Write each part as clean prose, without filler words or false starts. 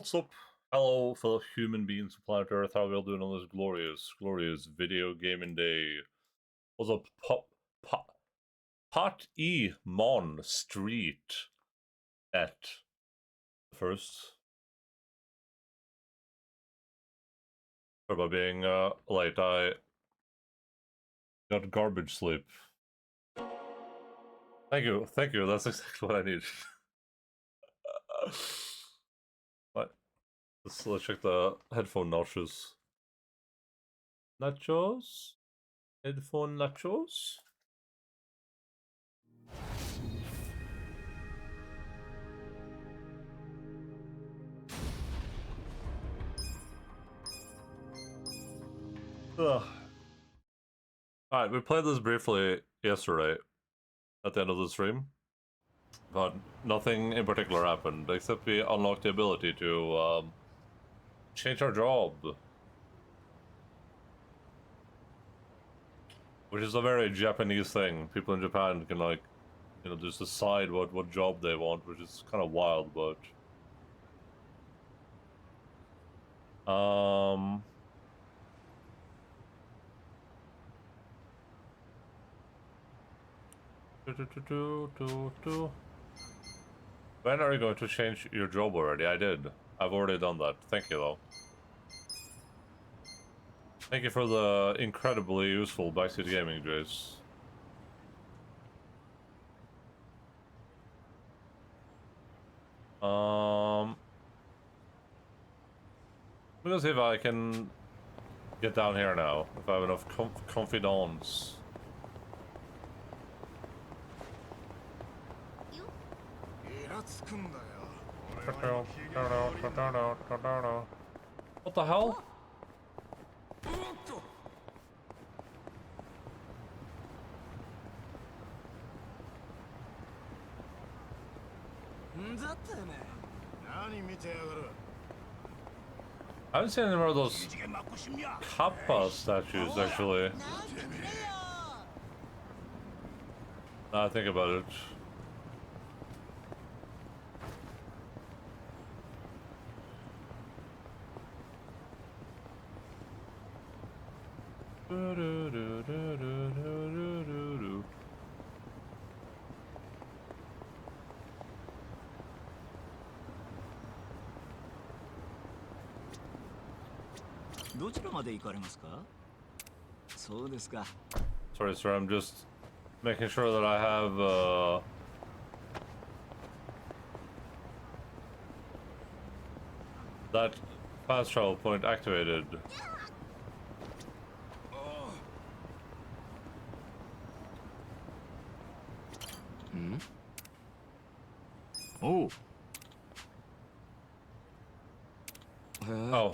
what's up? Hello, fellow human beings of planet Earth. How are we all doing on this glorious video gaming day? What's up, Pot E Mon Street at first? Sorry about being late. I got garbage sleep. Thank you. That's exactly what I need. What? Let's check the headphone notches. Nachos? Headphone nachos? Ugh. Alright, we played this briefly yesterday at the end of the stream, but nothing in particular happened, except we unlocked the ability to change our job. Which is a very Japanese thing. People in Japan can, like, you know, just decide what job they want, which is kind of wild, but... When are you going to change your job already? I did. I've already done that. Thank you, though. Thank you for the incredibly useful backseat gaming, Jace. Let me see if I can get down here now, if I have enough confidence. What the hell? I haven't seen any more of those Kappa statues, actually. Now I think about it. Sorry, sir, I'm just making sure that I have that fast travel point activated. Oh. Oh.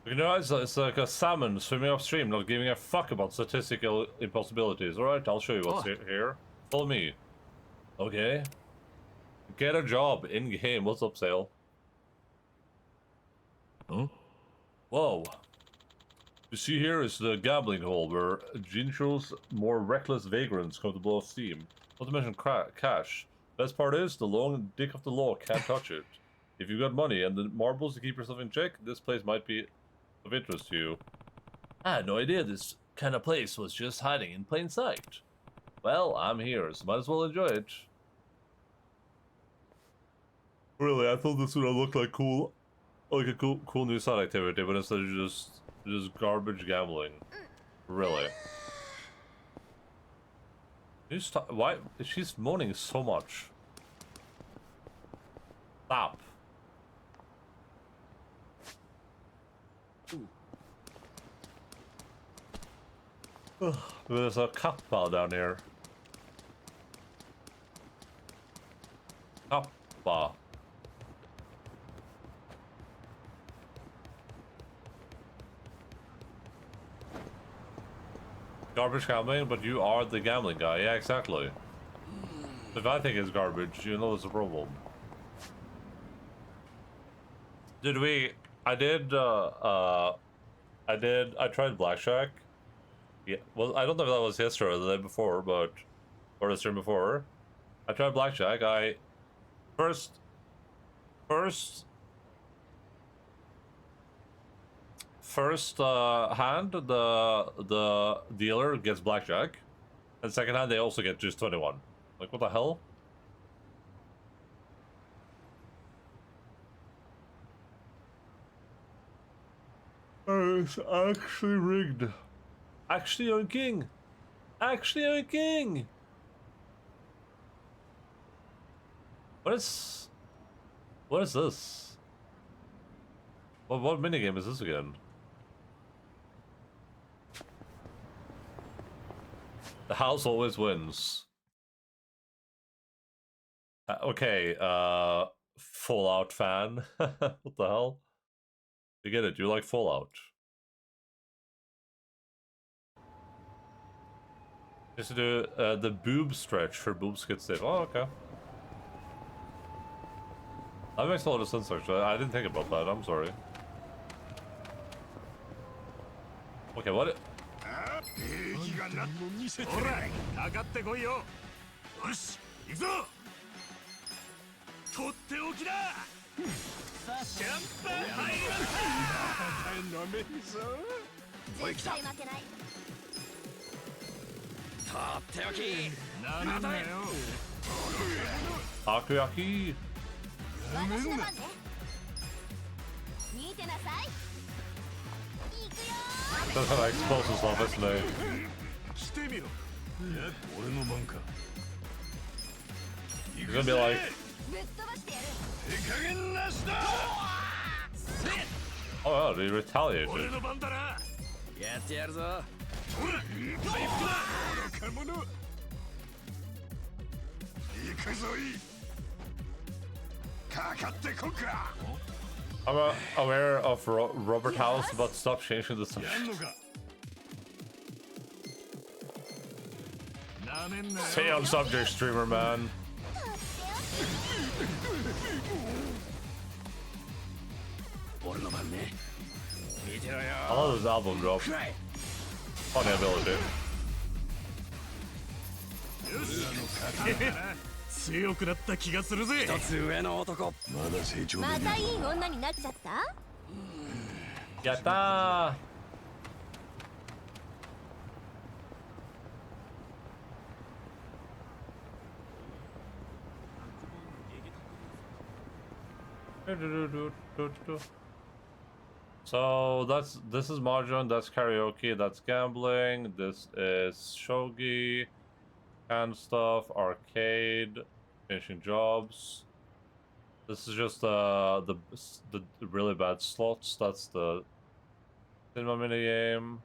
You know, it's like a salmon swimming upstream, not giving a fuck about statistical impossibilities. Alright, I'll show you what's here. Follow me. Okay. Get a job in-game. What's up, Sale? Huh? Whoa. You see here is the gambling hall where Jincho's more reckless vagrants come to blow off steam. Not to mention cash. Best part is, the long dick of the law can't touch it. If you've got money and the marbles to keep yourself in check, this place might be of interest to you. I had no idea this kind of place was just hiding in plain sight. Well, I'm here, so might as well enjoy it. Really, I thought this would have looked like a cool new side activity, but instead of just garbage gambling. Really. You stop. Why? She's moaning so much. Stop. There's a kappa down here. Kappa. Garbage gambling, but you are the gambling guy. Yeah, exactly. If I think it's garbage, you know it's a problem. I tried blackjack. Yeah, well, I don't know if that was yesterday or the day before, but, or the stream before. I tried blackjack. First, first hand, the dealer gets blackjack, and second hand they also get just 21. Like, what the hell? It's actually rigged. Actually on king. Actually on king. What is this? What minigame is this again? The house always wins. Okay, Fallout fan. What the hell? You get it, you like Fallout. Just to do the boob stretch for boobs get stiff. Oh, okay. That makes a lot of sense, actually. I didn't think about that, I'm sorry. Okay, what? Takoyaki. That's how explosive stuff, isn't it? He's gonna be like, oh wow, they retaliated. I'm aware of Robert House, but stop changing the subject. Stay on subject, streamer man. I love this album drop. Funny ability. 強くなった気がするぜ。一つ上の男。まだ成長できる。またいい女になっちゃった？やったー。So this is mahjong, that's karaoke, that's gambling, this is shogi, canned stuff, arcade, finishing jobs. This is just the really bad slots. That's the cinema mini game.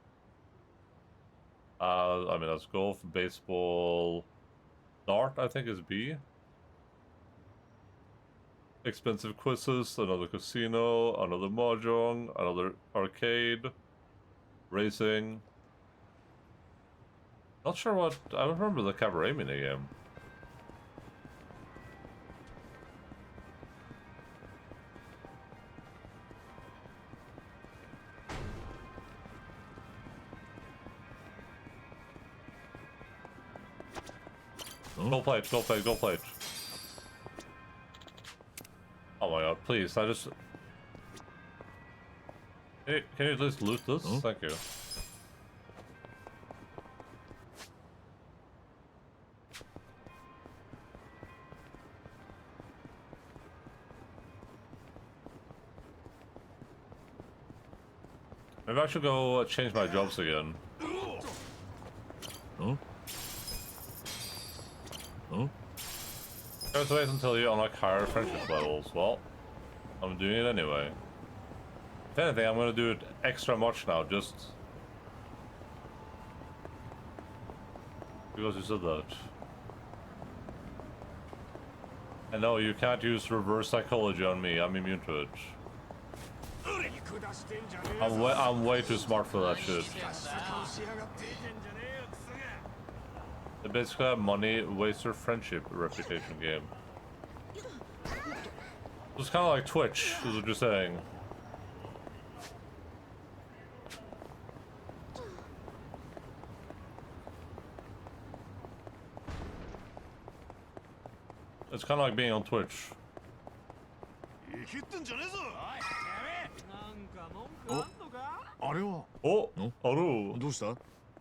I mean that's golf, baseball, dart. I think is B. Expensive quizzes, another casino, another mahjong, another arcade, racing. Not sure what. I don't remember the cabaret minigame. Go play it, go play it, go play it. Oh my god, please, I just... Can you at least loot this? Huh? Thank you. Maybe I should go change my jobs again. Huh? Huh? Just wait until you unlock higher friendship levels. Well, I'm doing it anyway. If anything, I'm gonna do it extra much now, just because you said that. And no, you can't use reverse psychology on me. I'm immune to it. I'm way too smart for that shit. They basically have money, waster friendship reputation game. It's kind of like Twitch, is what you're saying. It's kind of like being on Twitch. Oh. あれは Oh, ん Aru. どうした？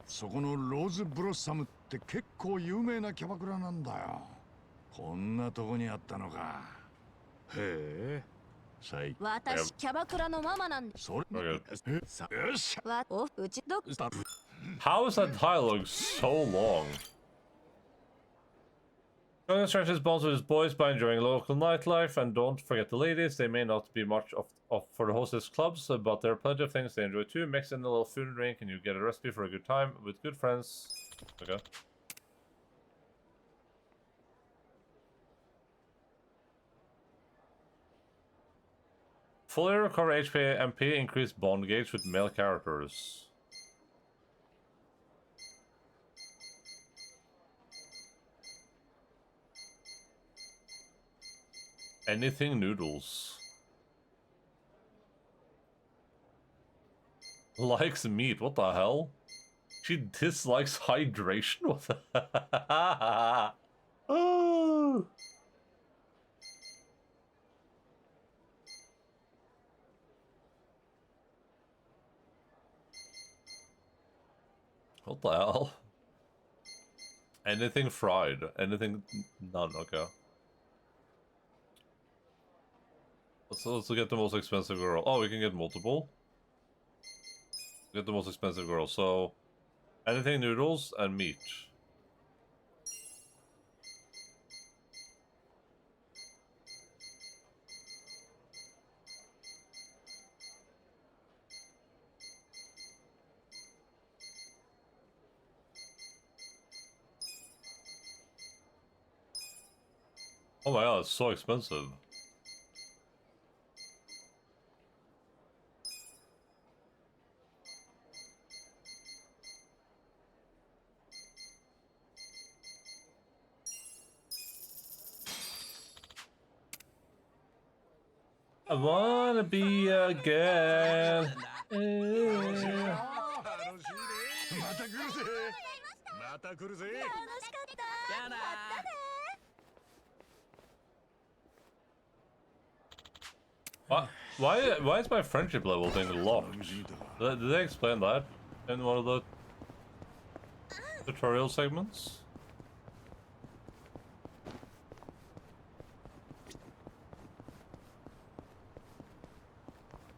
そこのローズブロッサムって結構有名なキャバクラなんだよ。こんなとこにあったのか。へえ。最私キャバクラのママなんで。それ Very good. さよっしゃ。うちどスタッフ How is that dialogue so long? Going to stretch his bonds with his boys by enjoying local nightlife, and don't forget the ladies. They may not be much of for the hostess clubs, but there are plenty of things they enjoy too. Mix in a little food and drink, and you get a recipe for a good time with good friends. Okay. Fully recover HP MP, increase bond gauge with male characters. Anything noodles. Likes meat, what the hell? She dislikes hydration? What the Oh. What the hell? Anything fried. Anything none, okay. Let's get the most expensive girl. Oh, we can get multiple. Get the most expensive girl. So anything noodles and meat. Oh my god, it's so expensive. I wanna be again. また来るぜ。また来るぜ。楽しかった。やだ。 Why is my friendship level thing locked? Did they explain that in one of the tutorial segments?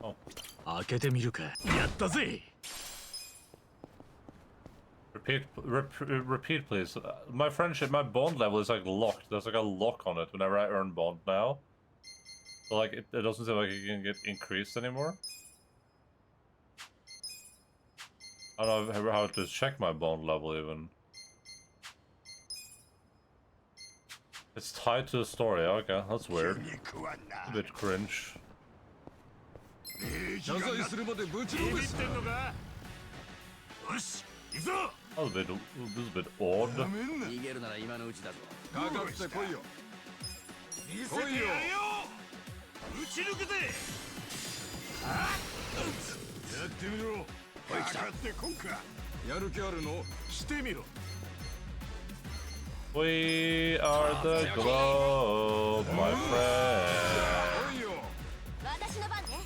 Oh. 開けてみるか。やったぜ。 Repeat, please. My friendship, my bond level is like locked. There's like a lock on it whenever I earn bond now. So like it doesn't seem like it can get increased anymore. I don't know how to check my bond level even. It's tied to the story. Okay, that's weird. A bit cringe. 謝罪するまでぶちのめす。よし、行くぞ。 That was a bit odd. 逃げるなら今のうちだぞ。かかってこいよ。見せてやるよ。打ち抜くぜ。やってみろ。かかってこんか。やる気あるの？してみろ。 We are the globe, my friend. 来いよ。私の番ね。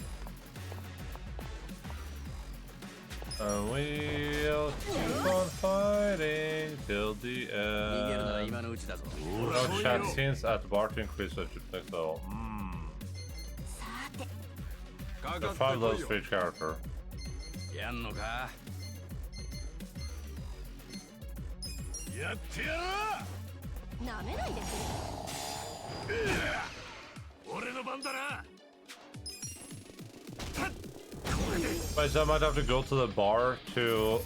And we'll keep on fighting till the 逃げるなら end. 今のうちだぞ。 No chat scenes at the bar to increase friendship next level. さて。 か The かって 5 こ levels いよ。 for each character. やんのか。やってやる。なめないでくれ。俺の番だな。 Wait, so I might have to go to the bar to...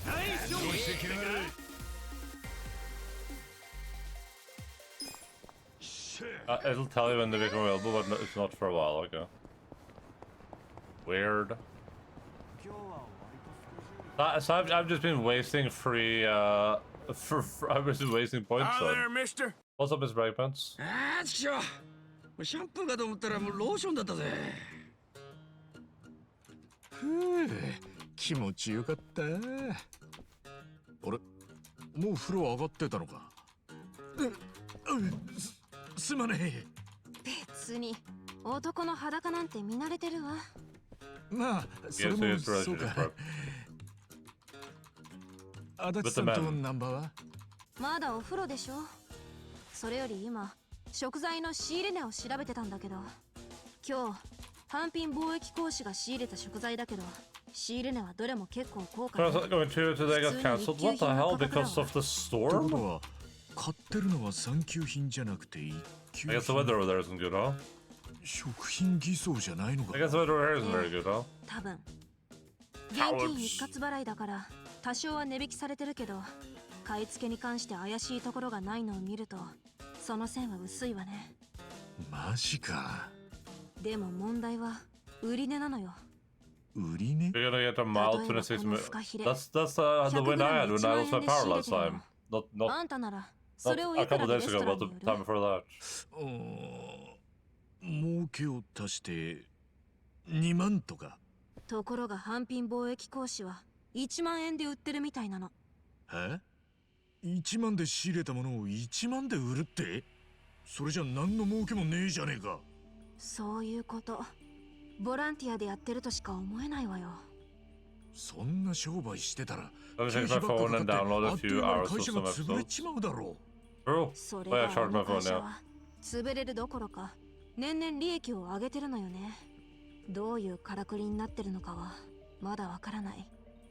it'll tell you when they become available, but no, it's not for a while, okay. Weird. So I've just been wasting free, I've just been wasting points then. mister. What's up, Miss Bragpants? あーちょ。シャンプーかと思ったらもうローションだったぜ。ふう、気持ちよかった。あれ、もう風呂上がってたのか。すまねえ。別に男の裸なんて見慣れてるわ。まあ、それもそうか。足立さんとナンバーはまだお風呂でしょ。それより今食材の仕入れ値を調べてたんだけど、今日単品貿易講師が仕入れた食材だけど、仕入れ値はどれも結構高価で、 Going to today got cancelled. What the hell? Because of the ってこ storm? とは買ってるのは3級品じゃなくて1級 I guess the 品。 weather over there isn't good, huh? 食品偽装じゃないのか。 I guess the weather over here isn't very good, huh? 多分現金一括払いだから多少は値引きされてるけど、買い付けに関して怪しいところがないのを見るとその線は薄いわね。マジか。でも問題は売り値なのよ。売りね。 You're gonna get a mild 26 That's the win I had when I lost my power last time. Not あんたならそれを a いくら couple でレ days ス ago, トラ but ン the に売 time る？ before that. 儲けを足して2万とか。ところが半品貿易講師は1万円で売ってるみたいなの。え ?1 万で仕入れたものを1万で売るって？それじゃ何の儲けもねえじゃねえか。そういうこと。ボランティアでやってるとしか思えないわよ。そんな商売してたら Let me 経 check 費 my ばっ phone か and かか download ってあ a っとい few う間に hours 会 of 社 some が潰れ episodes. ちまうだろ True. それ Oh, yeah, が charge あ my の phone 会社 now. は潰れるどころか年々利益を上げてるのよね。どういうからくりになってるのかはまだわからない。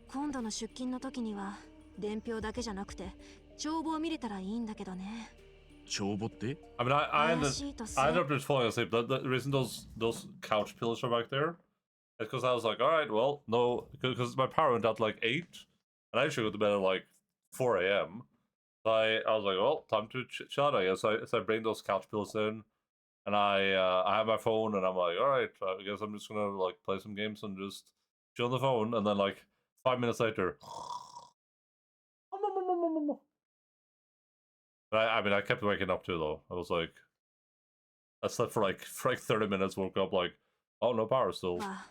今度の出勤の時には伝票だけじゃなくて帳簿を見れたらいいんだけどね。帳簿って I mean, I 怪しいと I す ended up just falling asleep. The reason those couch pillows are back there is because I was like, all right, well, no, because my power went out to like 8, and I usually go to bed at like 4 a.m. So I was like, well, time to chill out, I guess. So I bring those couch pillows in, and I have my phone, and I'm like, all right, I guess I'm just gonna like play some games and just chill on the phone, and then like 5 minutes later. But I mean, I kept waking up too, though. I was like, I slept for like 30 minutes, woke up like, oh, no power still. は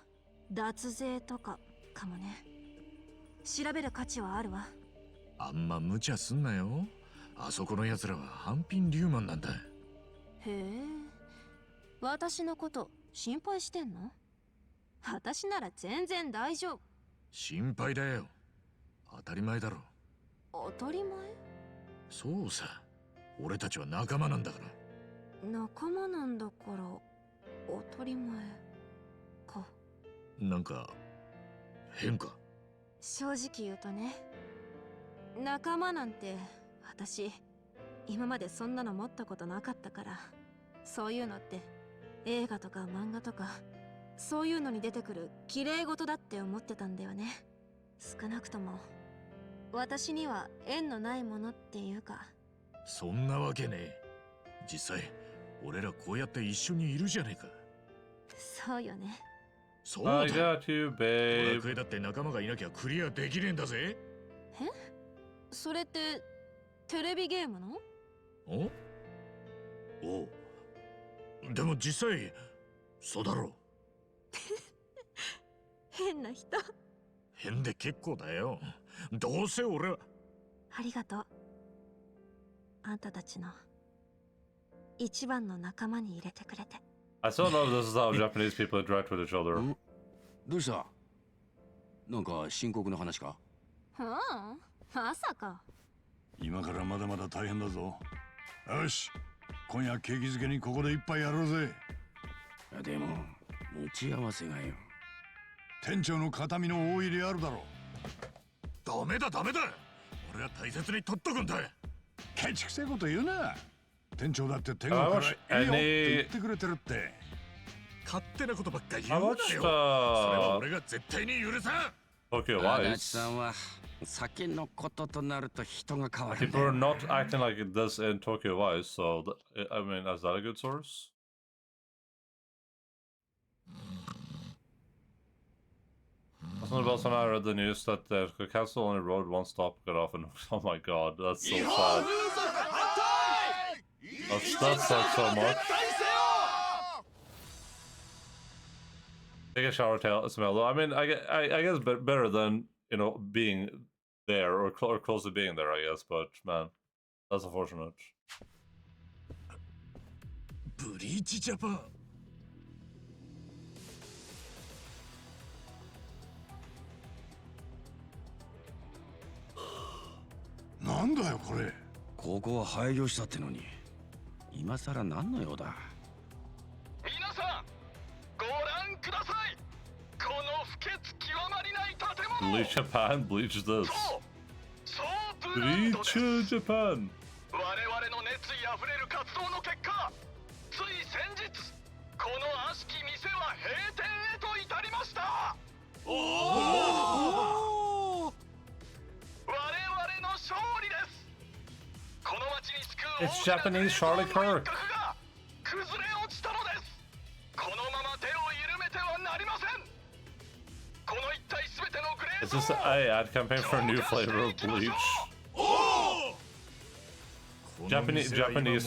脱税とかかもね。調べる価値はあるわ。あんま無茶すんなよ。あそこの奴らは半品リューマンなんだ。へえ、私のこと心配してんの？私なら全然大丈夫。心配だよ。当たり前だろ。当たり前？そうさ。俺たちは仲間なんだから。仲間なんだから当たり前か。なんか変か。正直言うとね、仲間なんて私今までそんなの持ったことなかったから、そういうのって映画とか漫画とかそういうのに出てくる綺麗事だって思ってたんだよね。少なくとも私には縁のないものっていうか。そんなわけねえ。実際俺らこうやって一緒にいるじゃねえか。そうよね。そうだ。 I got you, ドラ babe. クエだって仲間がいなきゃクリアできねえんだぜ。え？それってテレビゲームの？おう。でも実際そうだろう。変な人。変で結構だよ。どうせ俺は。ありがとう。あんたたちの一番の仲間に入れてくれて。I still know this is how Japanese people interact with each other. どうした？なんか深刻な話か？まさか。今からまだまだ大変だぞ。よし、今夜景気づけにここで一杯やろうぜ。でも持ち合わせがよ。店長の形見の大入りあるだろう。ダメだダメだ。俺は大切に取っとくんだ。ケチくせえこと言うな。店長だって天国からいいよって言ってくれてるって。勝手なことばっかり言うなよ。それは俺が絶対に許さん。Okay, 足 wise. 立さんは酒のこととなると人が変わるんだ People よ are not acting like this in Tokyo Wise, so I mean, is that a good source? Something about some I read the news that they could cancel on the road one stop got off and oh my god, that's so sad. That sucks so much. Take a shower, smell though. I mean, I guess better than, you know, being there or close to being there, I guess. But man, that's unfortunate. ブリーチジャパン。なんだよこれ。ここは廃業したってのに今さら何の用だ。皆さんご覧ください。この不潔極まりない建物。 Bleach Japan, bleach this. ソープランドです。 Bleach Japan. 我々の熱意あふれる活動の結果、つい先日この悪しき店は閉店へと至りました。おお、我々の勝利です。この町に救う It's Japanese Charlie Kirk. が崩れ落ちたのです。このまま手を緩めてはなりません。この一体すべてのグレー Is ゾ this an ad campaign for a new flavor of bleach? Japanese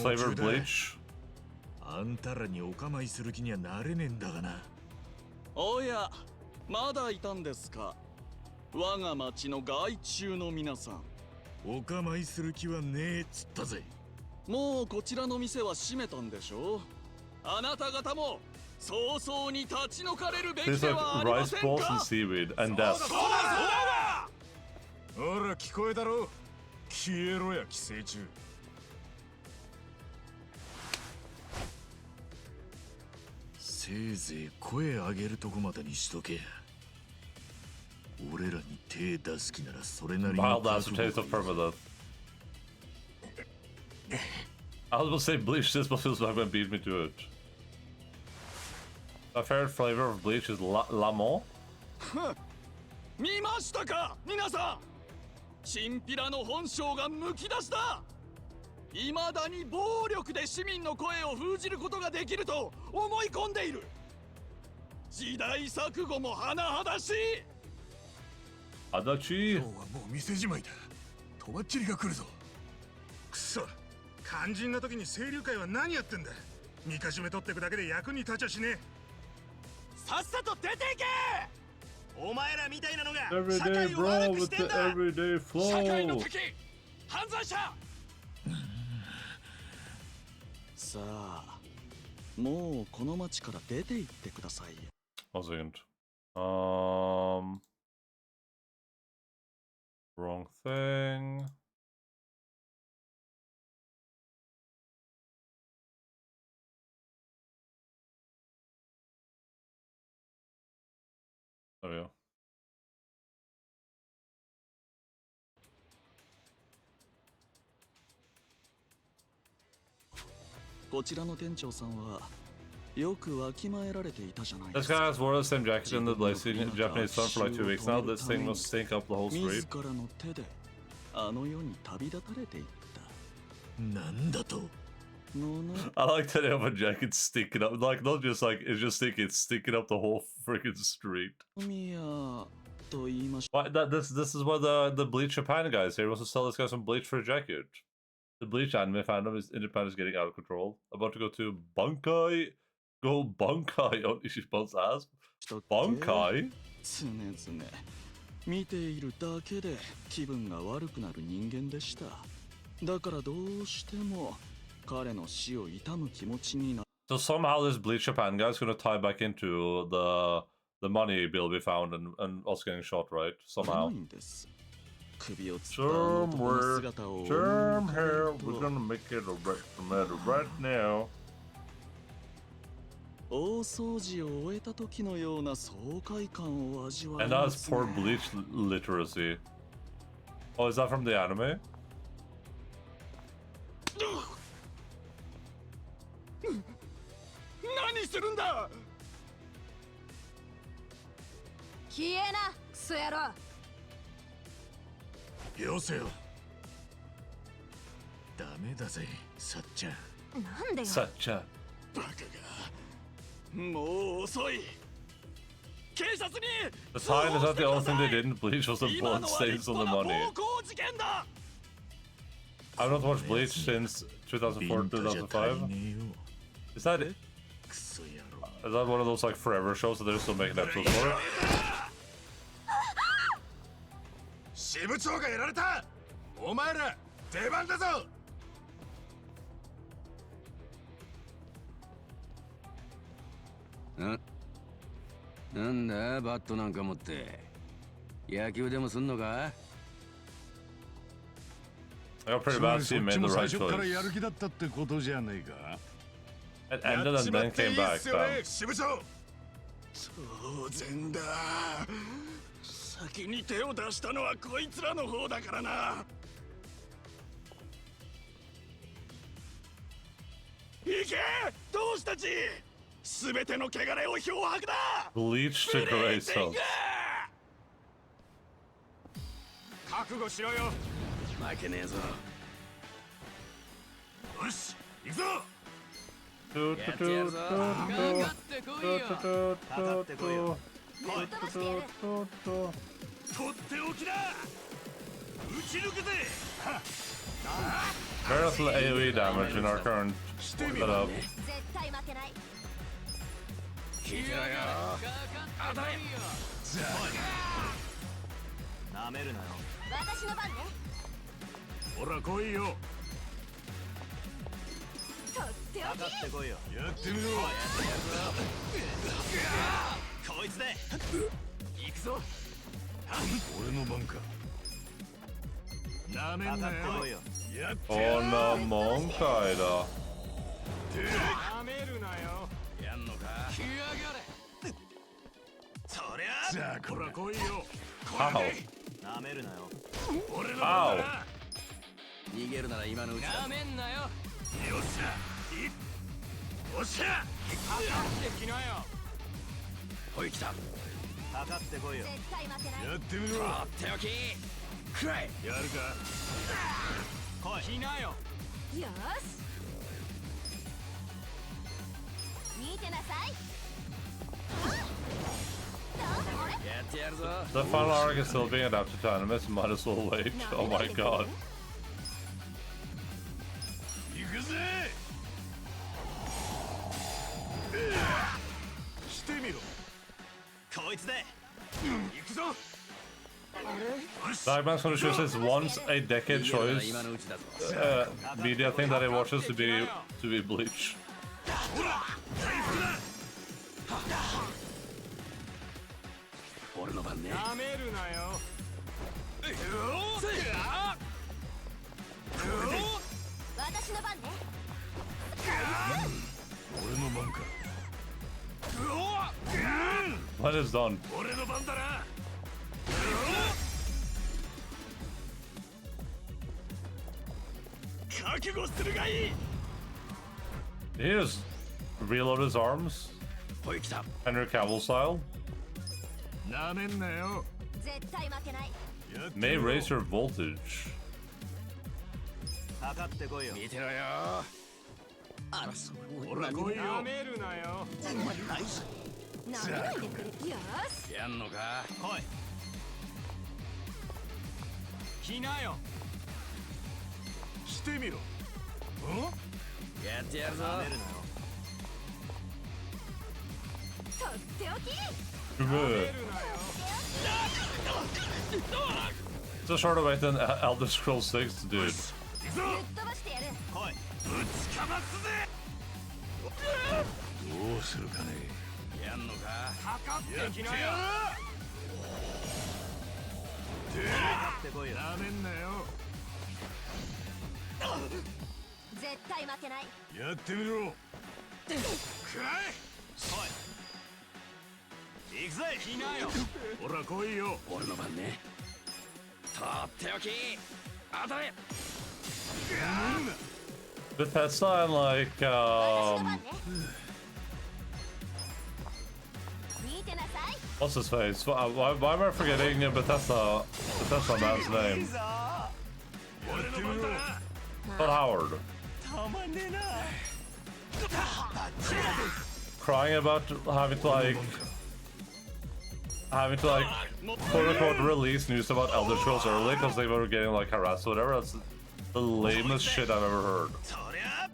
flavor of bleach? あんたらにお構いする気にはなれねえんだがな。おや、まだいたんですか。我が町の害虫の皆さん。お構いする気はねえっつったぜ。もうこちらの店は閉めたんでしょう。あなた方も早々に立ち退かれるべき Tastes で like はありま rice せん balls か。 and seaweed and death. ほら聞こえたろ。消えろや寄生虫。せいぜい声上げるとこまでにしとけ。俺らに手出す気ならそれなりに Mild aftertaste of permadeath. I was gonna say bleach this, but feels like beat me to it. My favorite flavor of bleach is lamont. 見ましたか皆さん。チンピラの本性がむき出しだ。未だに暴力で市民の声を封じることができると思い込んでいる。時代錯誤も甚だしい。Adachi. 今日はもう店じまいだ。とばっちりが来るぞ。くそ、肝心な時に清流会は何やってんだ。みかしめ取ってくだけで役に立ちゃしねえ。さっさと出ていけ。お前らみたいなのが社 Everyday 会を悪 brawl く with してん the だ。 everyday 社会の flow. 敵、犯罪者。さあ、もうこの町から出て行ってください。 One second. Wrong thing. There we go. こちらの店長さんはよくわきまえられていたじゃないで This すか。 guy has worn the same jacket in the blazing Japanese sun for like 2 weeks now. This thing must stink up the whole 自 street. らの手であの世に旅立たれていった。なんだと。のな I like that they have a jacket sticking up. Like, not just like, it's just sticking, it's sticking up the whole freaking street. みやと言いまし Why, this is what the Bleach Japan guys here wants to sell this guy some Bleach for a jacket. The Bleach anime fandom in Japan is getting out of control. About to go to Bankai. Go Bankai on Ishiban's ass. たっけ。 Bankai? 常々見ているだけで気分が悪くなる人間でした。だからどうしても彼の死を悼む気持ちにな。 So somehow this Bleach Japan guy is going to tie back into the money bill we found and us getting shot, right? な Somehow. いんです。首をつったあの男の Somewhere, 姿を somewhere, we're gonna make it a matter right now. 大掃除を終えた時のような爽快感を味わい And ま that's す poor ね。 Bleach literacy. Oh, is that from the anime? 何するんだ。消えなクソ野郎。よせよ。ダメだぜ、さっちゃん。なんでよ。 Such a. バカがもう遅い。警察に The sign is not the only thing they did in Bleach was the 今 blood のは stains 立 on 派 the な money. 暴行事件だ。 I've not watched Bleach since 2004, 2005. Is that it? クソ野郎。 Is that one of those like forever shows that they're still making episodes for it? 支部長がやられた。お前ら出番だぞ。なんだバットなんか持って野球でもすんのか。I got pretty つま bad り so そ you っ made ち the も最 right 初から choice. やる気だったってことじゃねえか。 It ended and then came back. Damn. 支部長。当然だ。先に手を出したのはこいつらの方だからな。行け同志たち、すべての汚れを漂白だ。 Bleach to gray cells. 覚悟しろよ。負けねえぞ。よし、行くぞ。Do, do, do, do, do, do, do, do, do. とっておきだ。撃ち抜けて。 Very little AoE damage in our current setup. 絶対負けない。聞いてろよ。当たれ。なめるなよ。私の番ね。ほら来いよ。とっておかかってこいよ。やってみろ。こいつで行くぞ。俺の番か。なめんなよ。やって Oh no, Monkai da. なめるなよ。やんのか。来やがれ。そりゃ。さあ、ほら来いよ。 Ow. なめるなよ。俺の番だな。逃げるなら今のうちだ。なめんなよ。よっしゃ。おっしゃ。かかってきなよ。おい来た。かかってこいよ。絶対負けない。やってみろ。とっておき。くらい。やるか。来い。来なよ。よし。見てなさい。やってやるぞ。 The final arc is still being adapted to anime, so might as well wait. Oh my god. 行くぜ。してみろ。こいつで。行くぞ。 Bagman's gonna choose his once a decade choice media thing that he watches to be Bleach. ほら、回復だ。俺の番ね。なめるなよ。私の番ね。俺の番か。 When it's done. 俺の番だな。覚悟するがいい。 He just reload his arms, おい来た。 Henry Cavill style. なめんなよ。絶対負けない。 May raise your voltage. かかってこいよ。見てろよ。あらそう。ほら来いよ。なめるなよ。ナイス。なめないでくれ。よし。やんのか。来い。来なよ。してみろ。やってやるぞ。なめるなよ。とっておき。 Good. It's a shorter wait than Elder Scrolls 6, dude. 行くぞ。ぶっ飛ばしてやる。来い。ぶちかますぜ。どうするかね。やんのか。かかってきなよ。かかってこいよ。なめんなよ。絶対負けない。やってみろ。くらえ。行くぜ。来なよ。ほら来いよ。俺の番ね。とっておき。当たれ。 Bethesda and like 私の番ね。見てなさい。 what's his face? Why am I forgetting Bethesda man's name? 俺の番だな。 Todd Howard. たまんねえな。 Crying about having to like quote unquote release news about Elder Scrolls early because they were getting like harassed or whatever. That's the lamest shit I've ever heard. そりゃ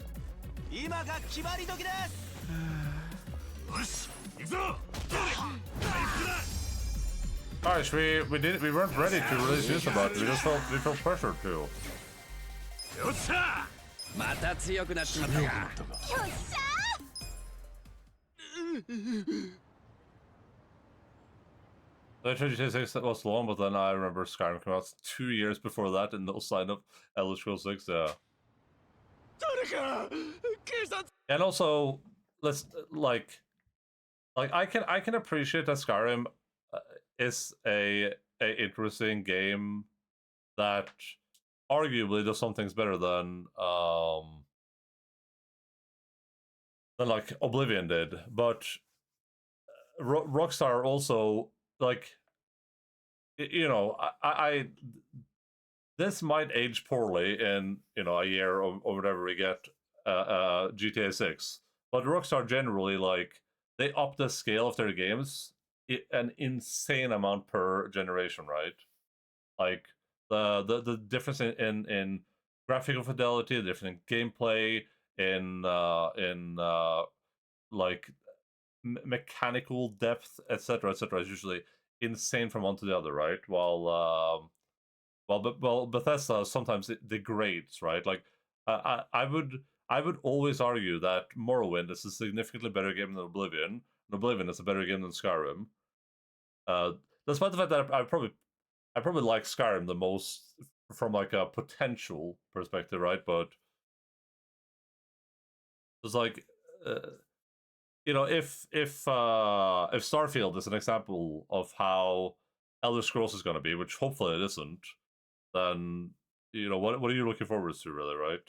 今が決まり時です。よし。行くぞ。 Gosh, we weren't ready to release news about it. We felt pressured to. よっしゃ。また強くなっちまったか。よっしゃー。The GTA 6 that was long, but then I remember Skyrim came out 2 years before that, and no sign of Elder Scrolls 6. Yeah. 誰か警察 And also, let's like I can appreciate that Skyrim is a interesting game that arguably does some things better than like Oblivion did, but Rockstar also like you know I this might age poorly in a year or whatever we get GTA 6, but Rockstar generally like they up the scale of their games an insane amount per generation, right? Like the difference in graphical fidelity, the difference in gameplay, in like mechanical depth, etc., is usually insane from one to the other, right? Well, Bethesda sometimes it degrades, right? Like I would always argue that Morrowind is a significantly better game than Oblivion, and Oblivion is a better game than Skyrim. Uh, Despite the fact that I probably like Skyrim the most from like a potential perspective, right? But it's like if Starfield is an example of how Elder Scrolls is going to be, which hopefully it isn't, then what are you looking forward to, really, right?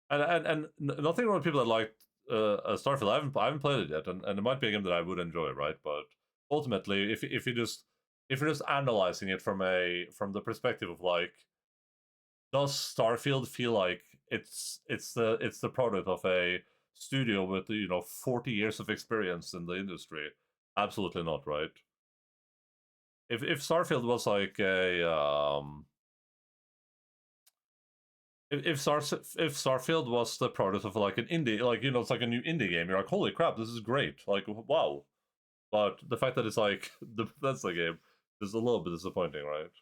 And nothing wrong with people that liked Starfield. I haven't played it yet, and it might be a game that I would enjoy, right? But ultimately, if you're just analyzing it from the perspective of like, does Starfield feel like it's the product of a studio with 40 years of experience in the industry? Absolutely not, right? If Starfield was like a if Starfield was the product of like an indie, like it's like a new indie game, you're like, holy crap, this is great, like wow. But the fact that it's like that's the game is a little bit disappointing, right?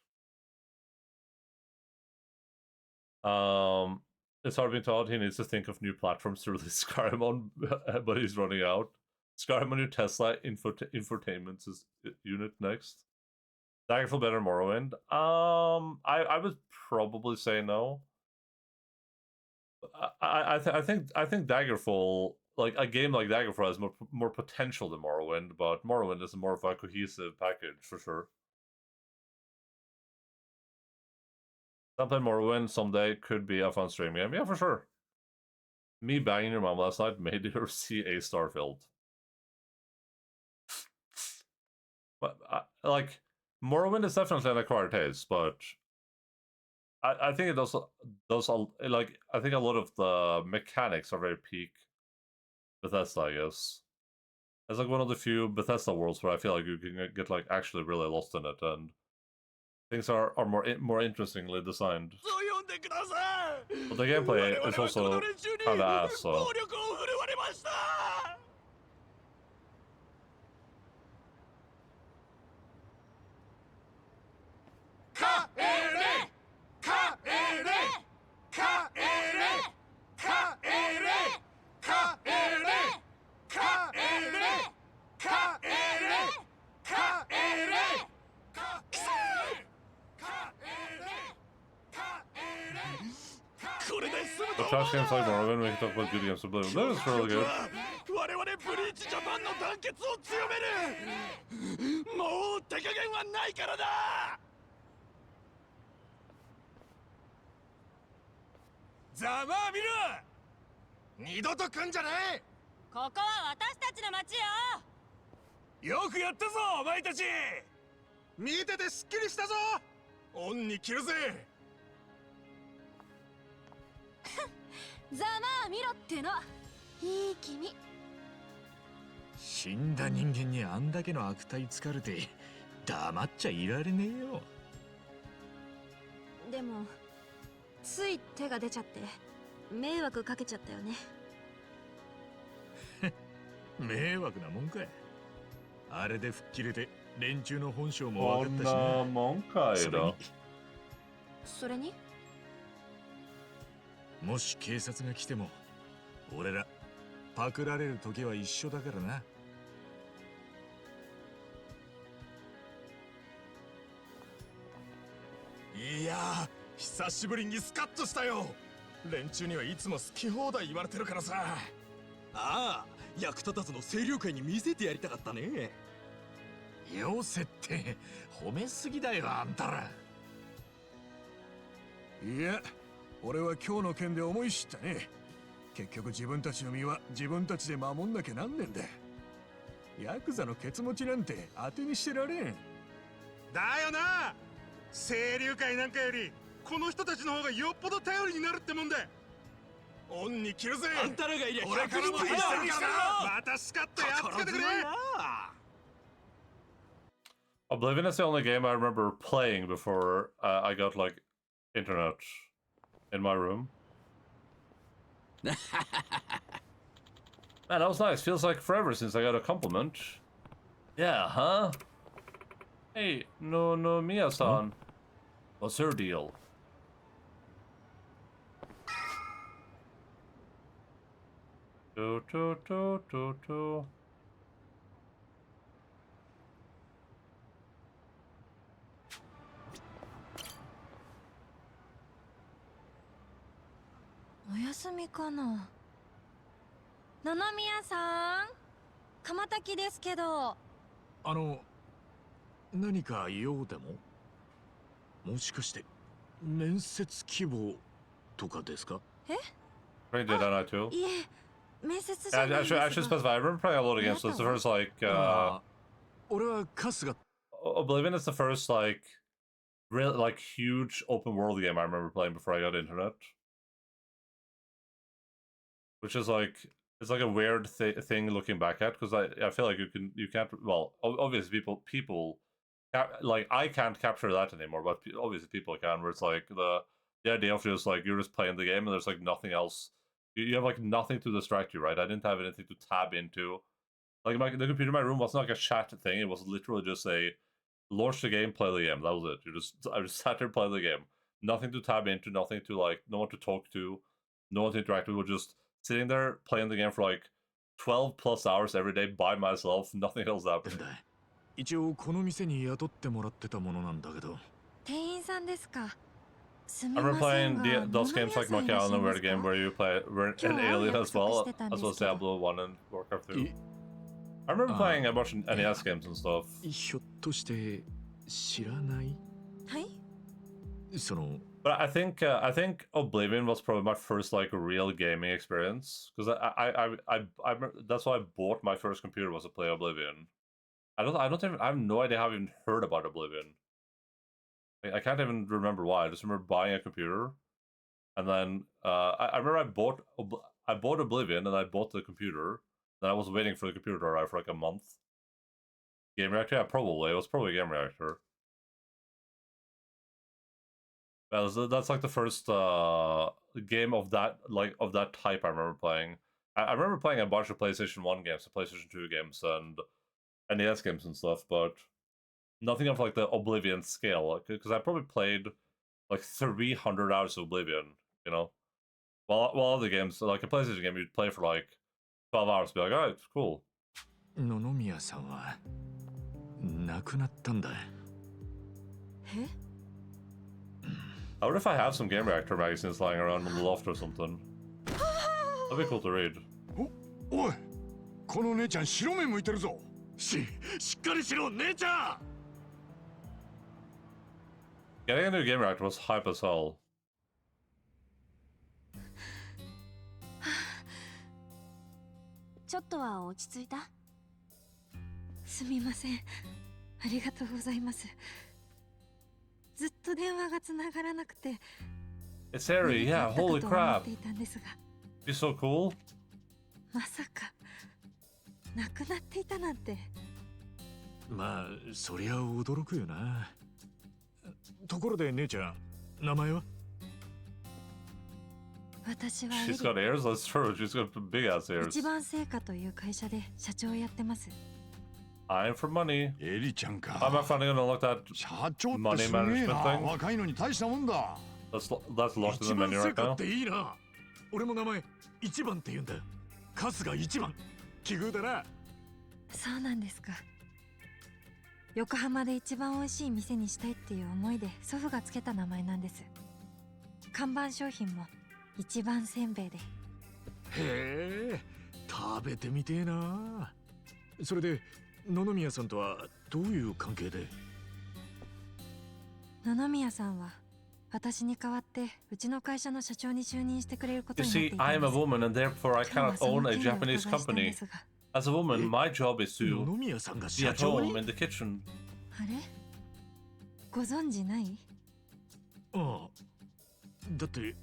It's hard being taught he needs to think of new platforms to release Skyrim on, but he's running out. Skyrim on your Tesla infotainment unit next. Daggerfall better Morrowind? I would probably say no. I think Daggerfall, like a game like Daggerfall, has more potential than Morrowind, but Morrowind is more of a cohesive package for sure. Sometime Morrowind someday could be a fun stream game, yeah, for sure. Me banging your mom last night made her see a Starfield. But like Morrowind is definitely an acquired taste, but I think it does like I think a lot of the mechanics are very peak Bethesda, I guess. It's like one of the few Bethesda worlds where I feel like you can get like actually really lost in it, and things are more interestingly designed. そう呼んでください But the gameplay 我々 is はこ also の連中に kind of ass, so 暴力を振るわれました帰れ帰れ帰れ帰れ帰れ帰れ帰れ帰れ the trash games like Morrowind, we can talk about good games of Oblivion. That is really good. 我々ブリーチジャパンの団結を強めるもう手加減はないからだざまあ見ろ二度と来んじゃないここは私たちの町よよくやったぞお前たち見ててすっきりしたぞ恩に着るぜざまあ見ろってのいい君死んだ人間にあんだけの悪態つかれて黙っちゃいられねえよでもつい手が出ちゃって迷惑かけちゃったよね迷惑なもんかいあれで吹っ切れて連中の本性も分かったしな Monkaida. それにもし警察が来ても俺らパクられる時は一緒だからな久しぶりにスカッとしたよ。連中にはいつも好き放題言われてるからさ。ああ、役立たずの清涼会に見せてやりたかったね。よせって褒めすぎだよあんたら。いや、俺は今日の件で思い知ったね。結局自分たちの身は自分たちで守んなきゃなんねんだ。ヤクザのケツ持ちなんて当てにしてられん。だよな。清流会なんかよりこの人たちの方がよっぽど頼りになるってもんだ。恩に着るぜ。あんたらがいりゃ俺からも大してるからな。またスカッとやっつけてくれ。Oblivion is the only game I remember playing before I got like internet in my room. Man, that was nice. Feels like forever since I got a compliment. Yeah, huh? Hey, no Mia-san. What's her deal? Do. お休みかな。野々宮さん、鎌滝ですけど。何か用でも？もしかして面接希望とかですか？え？Did that night too? いえ、面接じゃないですが。I should specify. I remember playing a lot of games. So it's the first like. 俺は春日。Oblivion is the first like, really like huge open world game I remember playing before I got internet. Which is like it's like a weird thing looking back at because I feel like you can't well obviously people like I can't capture that anymore, but obviously people can, where it's like the idea of just like you're just playing the game and there's like nothing else. You have like nothing to distract you, right? I didn't have anything to tab into. Like the computer in my room wasn't like a chat thing. It was literally just a launch the game, play the game. That was it. I just sat there, play the game. Nothing to tab into, nothing to like, no one to talk to, no one to interact with. Just sitting there playing the game for like 12 plus hours every day by myself. Nothing else happened. 一応この店に雇ってもらってたものなんだけど。店員さんですか。I remember playing those games like Monkey Island, where the game where you play an alien as well as Diablo 1 and Warcraft 2. I remember playing a bunch of NES games and stuff. ひょっとして知らない？はい。But I think Oblivion was probably my first like real gaming experience because I that's why I bought my first computer was to play Oblivion. I have no idea how I even heard about Oblivion. I can't even remember why. I just remember buying a computer, and then I remember I bought Oblivion and I bought the computer. Then I was waiting for the computer to arrive for like a month. Game Reactor, yeah, probably. It was probably Game Reactor. That's like the first game of that type I remember playing. I remember playing a bunch of PlayStation 1 games, PlayStation 2 games, and NES games and stuff, but nothing of like the Oblivion scale. Because I probably played like 300 hours of Oblivion, you know? While other games, like a PlayStation game, you'd play for like 12 hours, be like, alright, cool. 野々宮さんは亡くなったんだ。え？ I wonder if I have some Game Reactor magazines lying around on the loft or something. That'd be cool to read. おい、この姉ちゃん白目向いてるぞ。しっかりしろ、姉ちゃん。Getting a new Game Reactor was hype as hell. ちょっとは落ち着いた？すみません。ありがとうございます。ずっと電話がつながらなくて。It's Harry, yeah, holy crap. He's so cool. まさか亡くなっていたなんて。まあそりゃ驚くよな。ところで姉ちゃん、名前は？私は She's got ears, that's true. She's got big ass ears. 一番製菓という会社で社長をやってます。I'm for money. エリちゃんか。I'm not finally gonna look that 社長って money すげえ management な。 thing. 若いのに大したもんだ。That's locked in the 一番 menu 成 right 果 now. っていいな。俺も名前一番って言うんだ。春日一番。奇遇だな。そうなんですか。横浜で一番美味しい店にしたいっていう思いで祖父がつけた名前なんです。看板商品も一番せんべいで。へえ、食べてみてえな。それで野々宮さんとはどういう関係で？野々宮さんは私に代わってうちの会社の社長に就任してくれること You になってい see, た I ん am で a す。 woman and therefore I 今日は cannot そ own の a 件でお Japanese 伺いしたん company. ですが。 As a woman, my job is 野 to 々宮さんが be 社 at 長 home に？ in the kitchen. あれ、ご存知ない？ああ、だって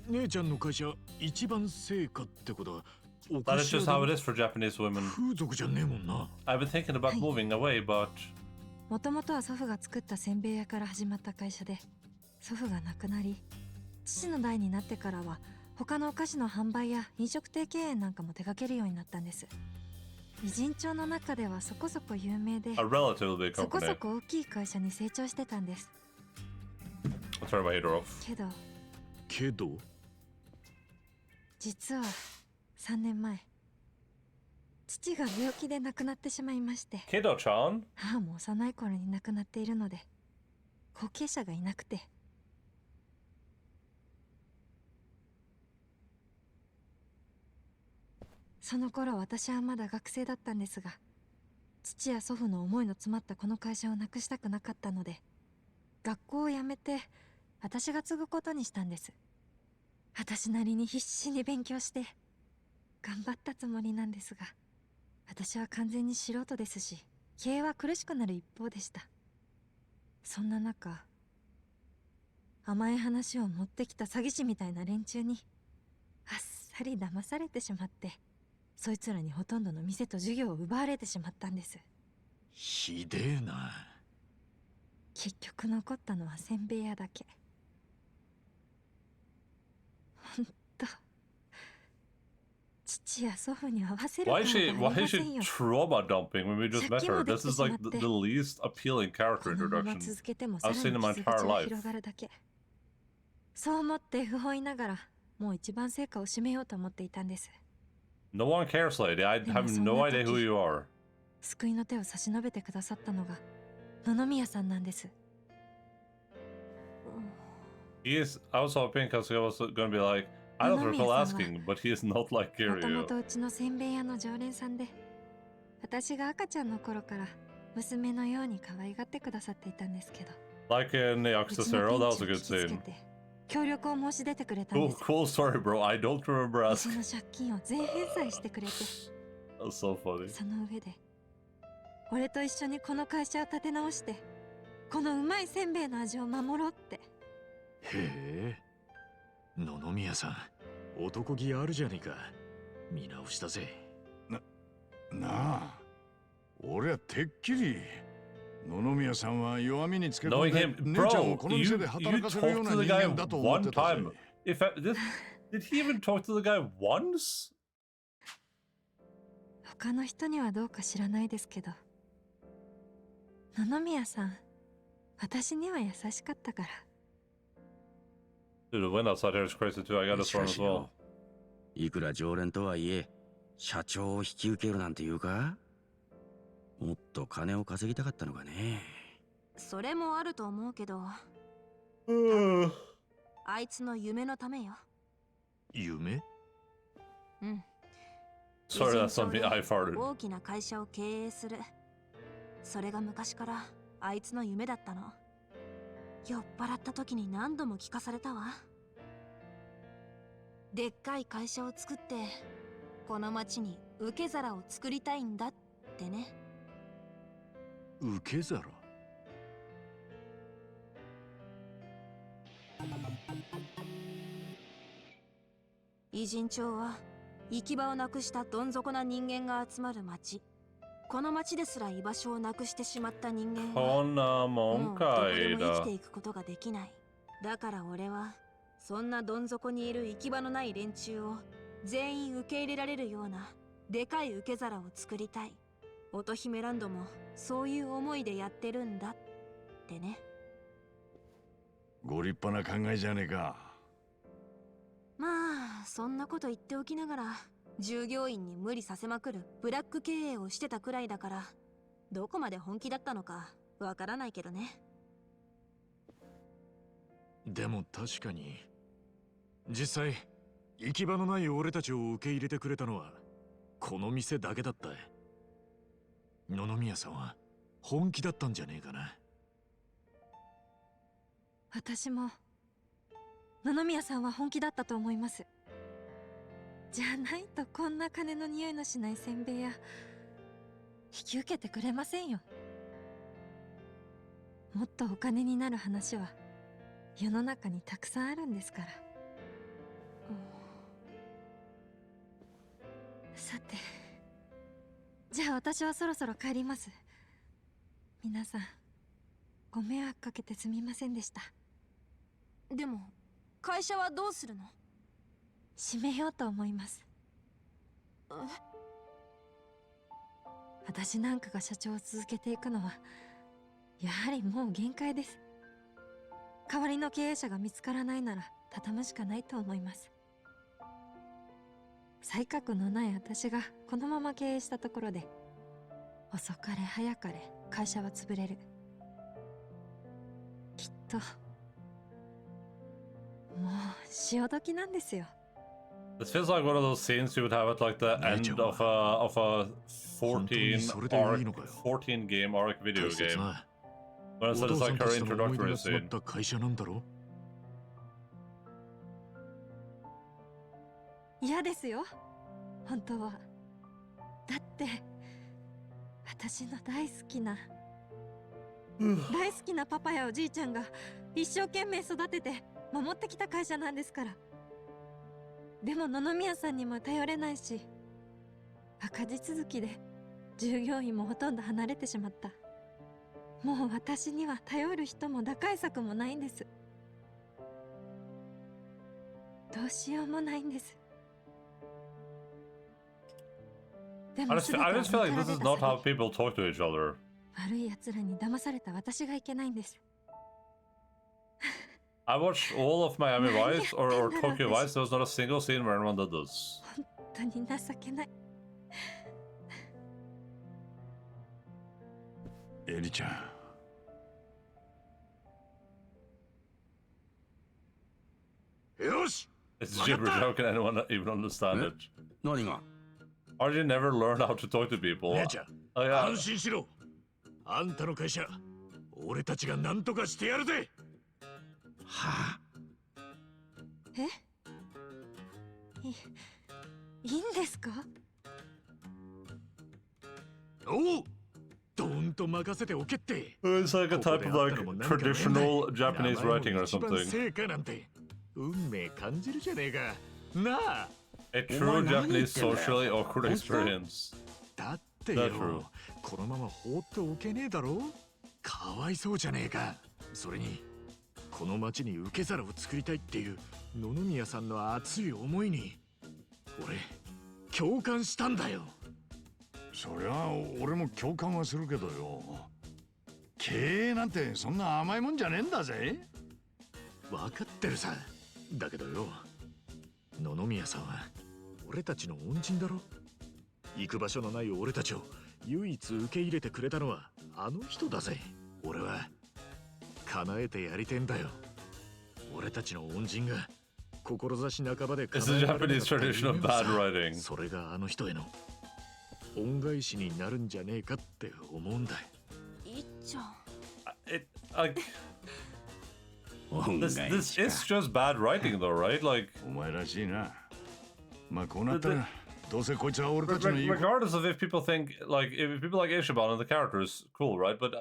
姉ちゃんの会社一番成果ってことはお That か is しい just how it is for Japanese women. 風俗じゃねえもんな。 I've been thinking about moving away, but もともとは祖父が作ったせんべい屋から始まった会社で、祖父が亡くなり、父の代になってからは他のお菓子の販売や飲食店経営なんかも手掛けるようになったんです。偉人町の中ではそこそこ有名で、 a relatively big そこ company. そこ大きい会社に成長してたんです。 I'll turn my heater off. けど実は3年前、父が病気で亡くなってしまいまして、 Kido-chan? 母も幼い頃に亡くなっているので後継者がいなくて、その頃私はまだ学生だったんですが、父や祖父の思いの詰まったこの会社をなくしたくなかったので、学校を辞めて私が継ぐことにしたんです。私なりに必死に勉強して頑張ったつもりなんですが、私は完全に素人ですし、経営は苦しくなる一方でした。そんな中、甘い話を持ってきた詐欺師みたいな連中にあっさり騙されてしまって、そいつらにほとんどの店と授業を奪われてしまったんです。ひでえな。結局残ったのはせんべい屋だけ。ほんと、父や祖父に合わせる Why 顔 is が she あり why ま is せ she んよ。 trauma dumping when we just met her? This is like the least appealing こ character のまま introduction 続けてもさら I've に seen in my 傷口 entire が life. 広がるだけ。そう思って不本意ながらもう一番成果を締めようと思っていたんです。 No one cares, lady. I have no idea who you are. 救いの手を差し伸べてくださったのが野々宮さんなんです。 He is. I was hoping because I was gonna be like, I don't recall asking, but he is not like もとも Kiryu. とうちのせんべい屋の常連さんで、私が赤ちゃんの頃から娘のように可愛がってくださっていたんですけど、 Like in the う Yakuza ちの serial, ピ that ン was チ a を good 引きつけ scene. て協力を申し出てくれたん Cool, です。 cool story, bro. I don't remember うち asking. の借金を全返済してくれて、 That's so funny. その上で俺と一緒にこの会社を立て直して、このうまいせんべいの味を守ろうって。へえ、野々宮さん男気あるじゃねえか。見直したぜ。なあ、俺はてっきり野々宮さんは弱みにつけ込 Knowing んで him, 姉ちゃんを bro, この店で you 働かせるよう talked な to the 人 guy 間だと思っ one てたぜ。 time. Did he even talk to the guy once? 他の人にはどうか知らないですけど、野々宮さん、私には優しかったから。 Dude, the wind outside here is crazy too. I got this し one か as し well. よ、いくら常連とはいえ社長を引き受けるなんていうか。もっと金を稼ぎたかったのかね。それもあると思うけど、あいつの夢のためよ。夢？うん。 Sorry, that's on me. I farted. 大きな会社を経営する。それが昔からあいつの夢だったの。酔っ払った時に何度も聞かされたわ。でっかい会社を作ってこの町に受け皿を作りたいんだってね。受け皿？偉人町は行き場をなくしたどん底な人間が集まる町。この町ですら居場所をなくしてしまった人間はこんなもんかいだ。もうどこでも生きていくことができない。だから俺はそんなどん底にいる行き場のない連中を全員受け入れられるようなでかい受け皿を作りたい。乙姫ランドもそういう思いでやってるんだってね。ご立派な考えじゃねえか。まあそんなこと言っておきながら従業員に無理させまくるブラック経営をしてたくらいだから、どこまで本気だったのかわからないけどね。でも確かに実際行き場のない俺たちを受け入れてくれたのはこの店だけだった。野々宮さんは本気だったんじゃねえかな。私も野々宮さんは本気だったと思います。じゃないとこんな金の匂いのしないせんべい屋引き受けてくれませんよ。もっとお金になる話は世の中にたくさんあるんですから。さて、じゃあ私はそろそろ帰ります。皆さんご迷惑かけてすみませんでした。でも会社はどうするの？閉めようと思います。私なんかが社長を続けていくのはやはりもう限界です。代わりの経営者が見つからないなら畳むしかないと思います。才覚のない私がこのまま経営したところで遅かれ早かれ会社は潰れる。きっともう潮時なんですよ。This feels like one of those scenes you would have at like the end of a 14 game arc video game. When it's like her introductory scene. 会社なんだろ？嫌ですよ本当は。だって私の大好きな大好きなパパやおじいちゃんが一生懸命育てて守ってきた会社なんですから。でも野々宮さんにも頼れないし、赤字続きで従業員もほとんど離れてしまった。もう私には頼る人も打開策もないんです。どうしようもないんです。でも I just feel like this is not how people talk to each other. 悪い奴らに騙された私がいけないんです。I watched all of Miami Vice or Tokyo Vice. There was not a single scene where anyone did this. 本当に情けない。エリちゃん。よし。 It's gibberish. How can anyone even understand it? 何が？ Or you never learn how to talk to people? 姉ちゃん、 Oh, yeah. 安心しろ。あんたの会社、俺たちが何とかしてやるぜ。はあ？いいんですか？おう、どんと任せておけって。 It's like a type of like traditional Japanese writing or 一番 something. 成果なんて運命感じるじゃねえか。なあ。 A true Japanese socially awkward experience. だってだろよ、このまま放っておけねえだろ。かわいそうじゃねえか。それにこの町に受け皿を作りたいっていう野々宮さんの熱い思いに俺共感したんだよ。そりゃ俺も共感はするけどよ、経営なんてそんな甘いもんじゃねえんだぜ。分かってるさ。だけどよ、野々宮さんは俺たちの恩人だろ。行く場所のない俺たちを唯一受け入れてくれたのはあの人だぜ。俺は叶えてやりてんだよ。俺たちの恩人が志半ばで It's the Japanese tradition of bad writing. それがあの人への恩返しになるんじゃねえかって思うんだ。いっちゃん。It like this is just bad writing though, right? Like お前らしいな。まあこうなったらどうせこいつは俺たちの言う。 regardless of if people think like if people like Ishiban and the characters, cool, right? But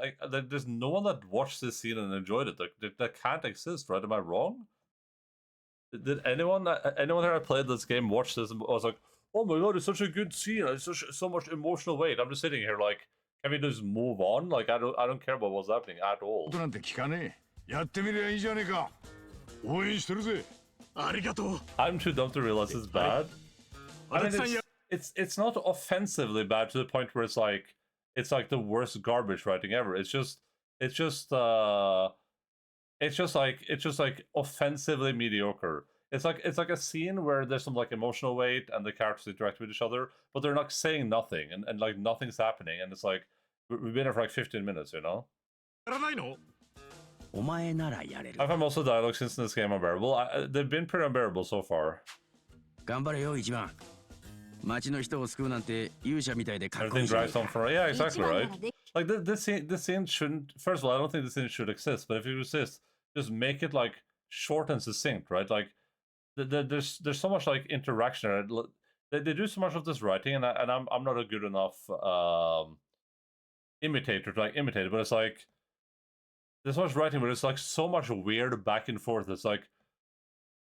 there's no one that watched this scene and enjoyed it. Like that can't exist, right? Am I wrong? Did anyone here that played this game watch this and was like, oh my god, it's such a good scene, it's so much emotional weight. I'm just sitting here like, can we just move on? Like I don't care about what's happening at all. なんて聞かねえ。やってみりゃいいじゃねえか。応援してるぜ。ありがとう。 I'm too dumb to realize it's bad. I mean, it's not offensively bad to the point where it's like the worst garbage writing ever. It's just like offensively mediocre. It's like a scene where there's some like emotional weight and the characters interact with each other, but they're not saying nothing and like nothing's happening, and it's like we've been here for like 15 minutes, you know? やらないの？お前ならやれる。 I find most of the dialogue since this game unbearable. They've been pretty unbearable so far. 頑張れよ一番。町の人を救うなんて勇者みたいでかっこい Everything いじゃない drags か。 on for yeah, exactly right. Like this scene shouldn't. First of all, I don't think this scene should exist. But if it exists, just make it like short and succinct, right? Like there's so much like interaction. They do so much of this writing, and I'm not a good enough imitator to like imitate it. But it's like there's so much writing, but it's like so much weird back and forth. It's like,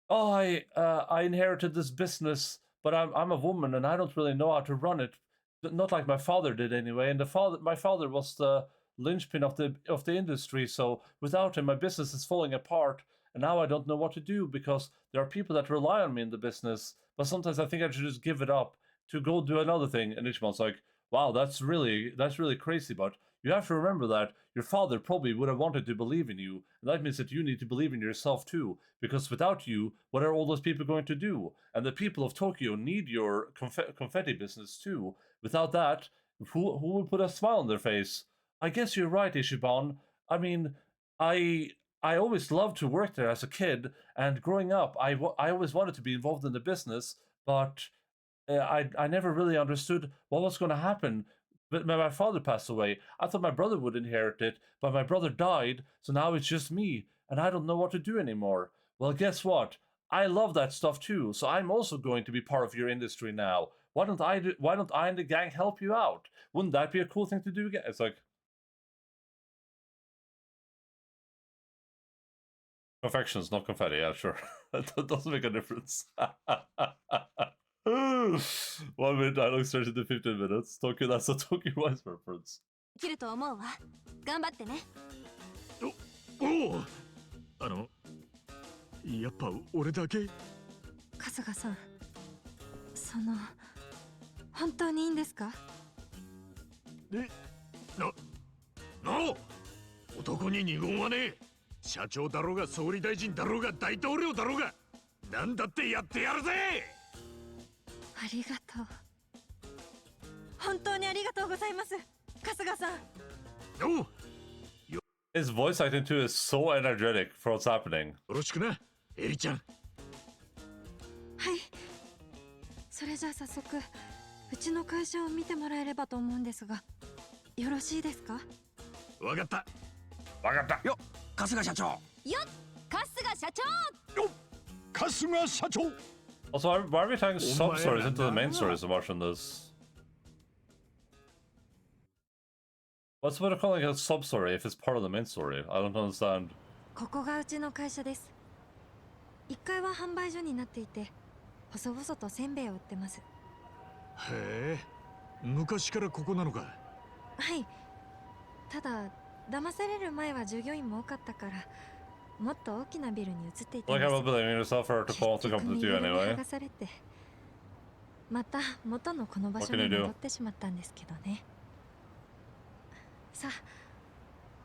oh, I inherited this business, but I'm a woman and I don't really know how to run it. Not like my father did anyway. And my father was the linchpin of the industry. So without him, my business is falling apart. And now I don't know what to do because there are people that rely on me in the business. But sometimes I think I should just give it up to go do another thing. And Ichimon's like, wow, that's really crazy. But you have to remember that your father probably would have wanted to believe in you. And that means that you need to believe in yourself too. Because without you, what are all those people going to do? And the people of Tokyo need your confetti business too. Without that, who will put a smile on their face? I guess you're right, Ishiban. I mean, I always loved to work there as a kid. And growing up, I always wanted to be involved in the business. But I never really understood what was going to happen. But my father passed away. I thought my brother would inherit it, but my brother died, so now it's just me, and I don't know what to do anymore. Well, guess what? I love that stuff too, so I'm also going to be part of your industry now. Why don't I and the gang help you out? Wouldn't that be a cool thing to do again? It's like confections, not confetti. Yeah, sure. That doesn't make a difference. 1 minute dialogue starts into 15 minutes. Tokyo, that's a Tokyo Wise reference. 切ると思うわ。頑張ってね。おお、やっぱ俺だけ？春日さん、本当にいいんですか？男に二言はねえ。社長だろうが総理大臣だろうが大統領だろうが、なんだってやってやるぜ。ありがとう。本当にありがとうございます、春日さん。His voice acting too is so energetic for what's happening. よろしくな、エリちゃん。はい。それじゃあ早速、うちの会社を見てもらえればと思うんですが、よろしいですか？わかった。よ、春日社長。よっ、春日社長。よっ、春日社長。 Also, why are we tying sub-stories into the main story so much in this? What's the point of calling it a sub-story if it's part of the main story? I don't understand. ここがうちの会社です。1階は販売所になっていて、細々とせんべいを売ってます。へえ、昔からここなのか。はい。ただ、騙される前は従業員も多かったから、もっと大きなビルに移っていたん Like です。 I'm blaming yourself for to call to come to you anyway. 剥がされて、また元のこの場所に戻ってしまったんですけどね。さあ、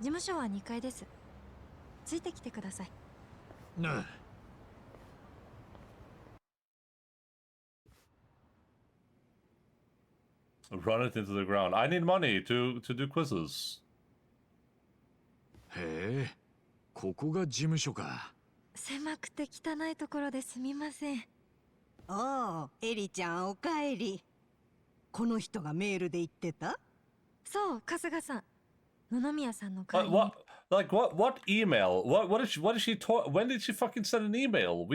事務所は2階です。ついてきてください。なあ。Run it into the ground. I need money to do quizzes. へえ、ここが事務所か。狭くて汚いところですみません。おお、エリちゃんおかえり。この人がメールで言ってた？そう、春日さん。野々宮さんの会に。What email? What did she talk? When did she fucking send an email?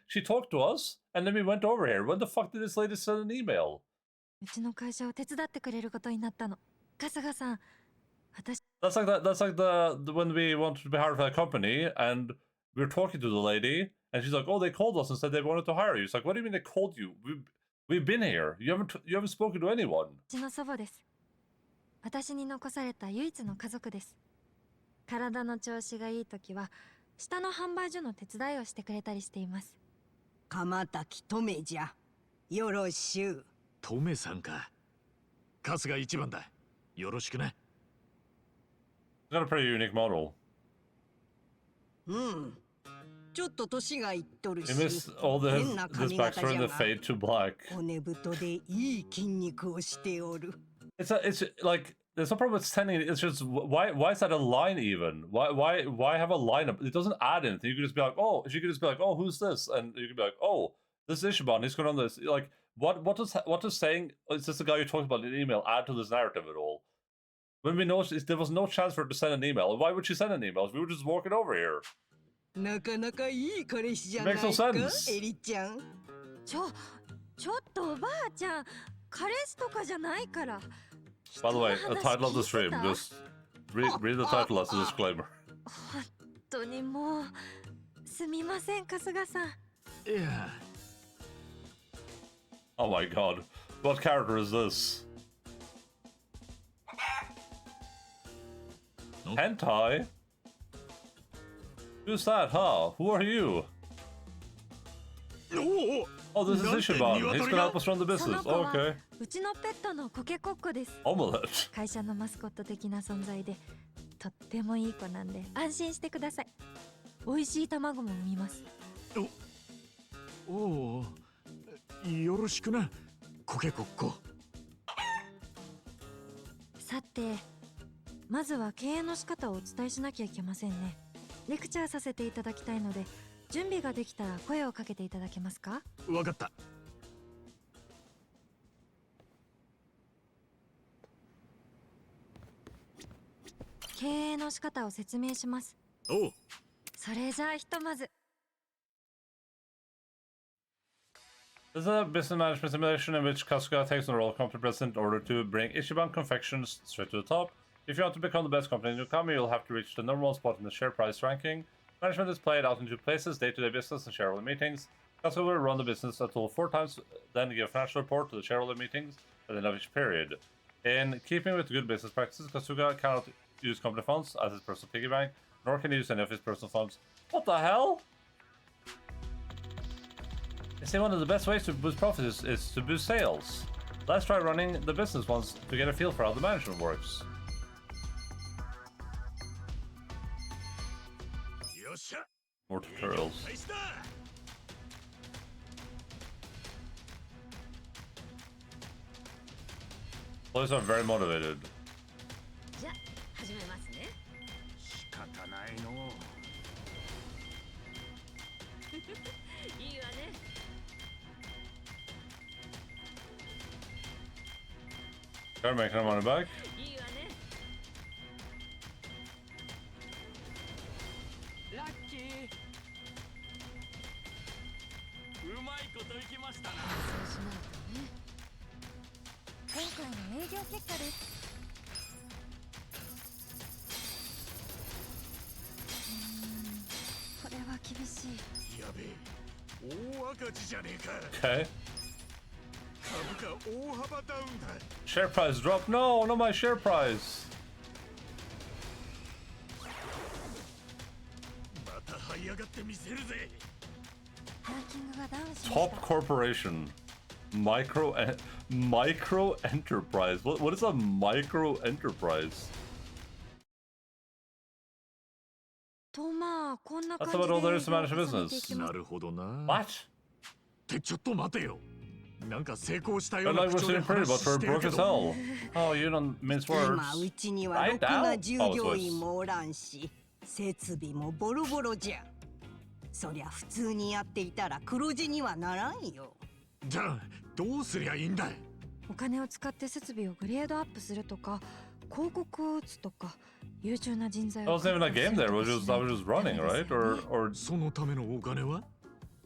She talked to us and then we went over here. When the fuck did this lady send an email? うちの会社を手伝ってくれることになったの。春日さん、私。That's like the when we wanted to be hired for a company and we were talking to the lady and she's like, oh, they called us and said they wanted to hire you. It's like, what do you mean they called you? We've been here. You haven't spoken to anyone. うちの祖母です。私に残された唯一の家族です。体の調子がいいときは下の販売所の手伝いをしてくれたりしています。鎌滝とめじゃ。よろしゅう。トメさんか。春日一番だ。よろしくな。Got a pretty unique model. うん。ちょっと年がいっとるし。You missed all this backstory in the fade to black. 骨太でいい筋肉をしておる。It's like there's no problem with sending it. It's just why is that a line even? Why have a line? It doesn't add anything. You could just be like, oh, she could just be like, oh, who's this? And you could be like, oh, this is Ishiban. He's going on this. Like, what does saying is this the guy you talked about in an email add to this narrative at all? When we know there was no chance for her to send an email. Why would she send an email? We were just walking over here. なかなかいい彼氏じゃ It ない makes か no sense. エリちゃん。ちょっとおばあちゃん、彼氏とかじゃないから。 By the way, the title of the stream. Just read the title as a disclaimer. 本当にもうすみません春日さん。いや。Oh my god, what character is this? Hentai? Who's that, huh? Who are you? Oh, this is Ishiban. He's gonna help us run the business. Okay. うちのペットのコケコッコです。 Omelette. 会社のマスコット的な存在で、とってもいい子なんで安心してください。美味しい卵も産みます。おお、よろしくな、コケコッコ。さて、まずは経営の仕方をお伝えしなきゃいけませんね。レクチャーさせていただきたいので、準備ができたら声をかけていただけますか？わかった。経営の仕方を説明します。おう。それじゃあひとまず。This is a business management simulation in which Kasuga takes on the role of company president in order to bring Ichiban Confections straight to the top. If you want to become the best company in Yukami, you'll have to reach the #1 spot in the share price ranking. Management is played out in 2 places, day-to-day business and shareholder meetings. Kasuga will run the business a total of 4 times, then give a financial report to the shareholder meetings at the end of each period. In keeping with good business practices, Kasuga cannot use company funds as his personal piggy bank, nor can he use any of his personal funds. What the hell? They say one of the best ways to boost profits is to boost sales. Let's try running the business once to get a feel for how the management works. More tutorials. Players are very motivated. じゃあ始めますね。仕方ないの。いいわね。Gotta make her money back. いいわね。ラッキー。うまいこといきましたな。そうしないとね。今回の営業結果です。これは厳しい。やべえ、大赤字じゃねえか。 Okay. 株価大幅ダウンだ。 Share price drop. No, not my share price. また這い上がってみせるぜ。ランキングがダウンしました。 Top corporation. Micro enterprise. What is a micro enterprise? とまあこんな That's 感 about じ all there で is to manage a 重ねてい business. きます なるほどな。 What? ってちょっと待てよ。なんか成功したよ I うな like 口 we're 調で sitting pretty, 話 but we're してる broke け as ど。 hell. Oh, you don't mince 今 words. うちには I ろく doubt. な従 Oh, 業 it's 員もおらんし、設備もボロボロじゃ。そりゃ普通にやっていたら黒字にはならんよ。じゃあどうすりゃいいんだい。お金を使って設備をグレードアップするとか、広告を打つとか、優秀な人材 That を wasn't even a game there. I was just running, right? Or そのためのお金は？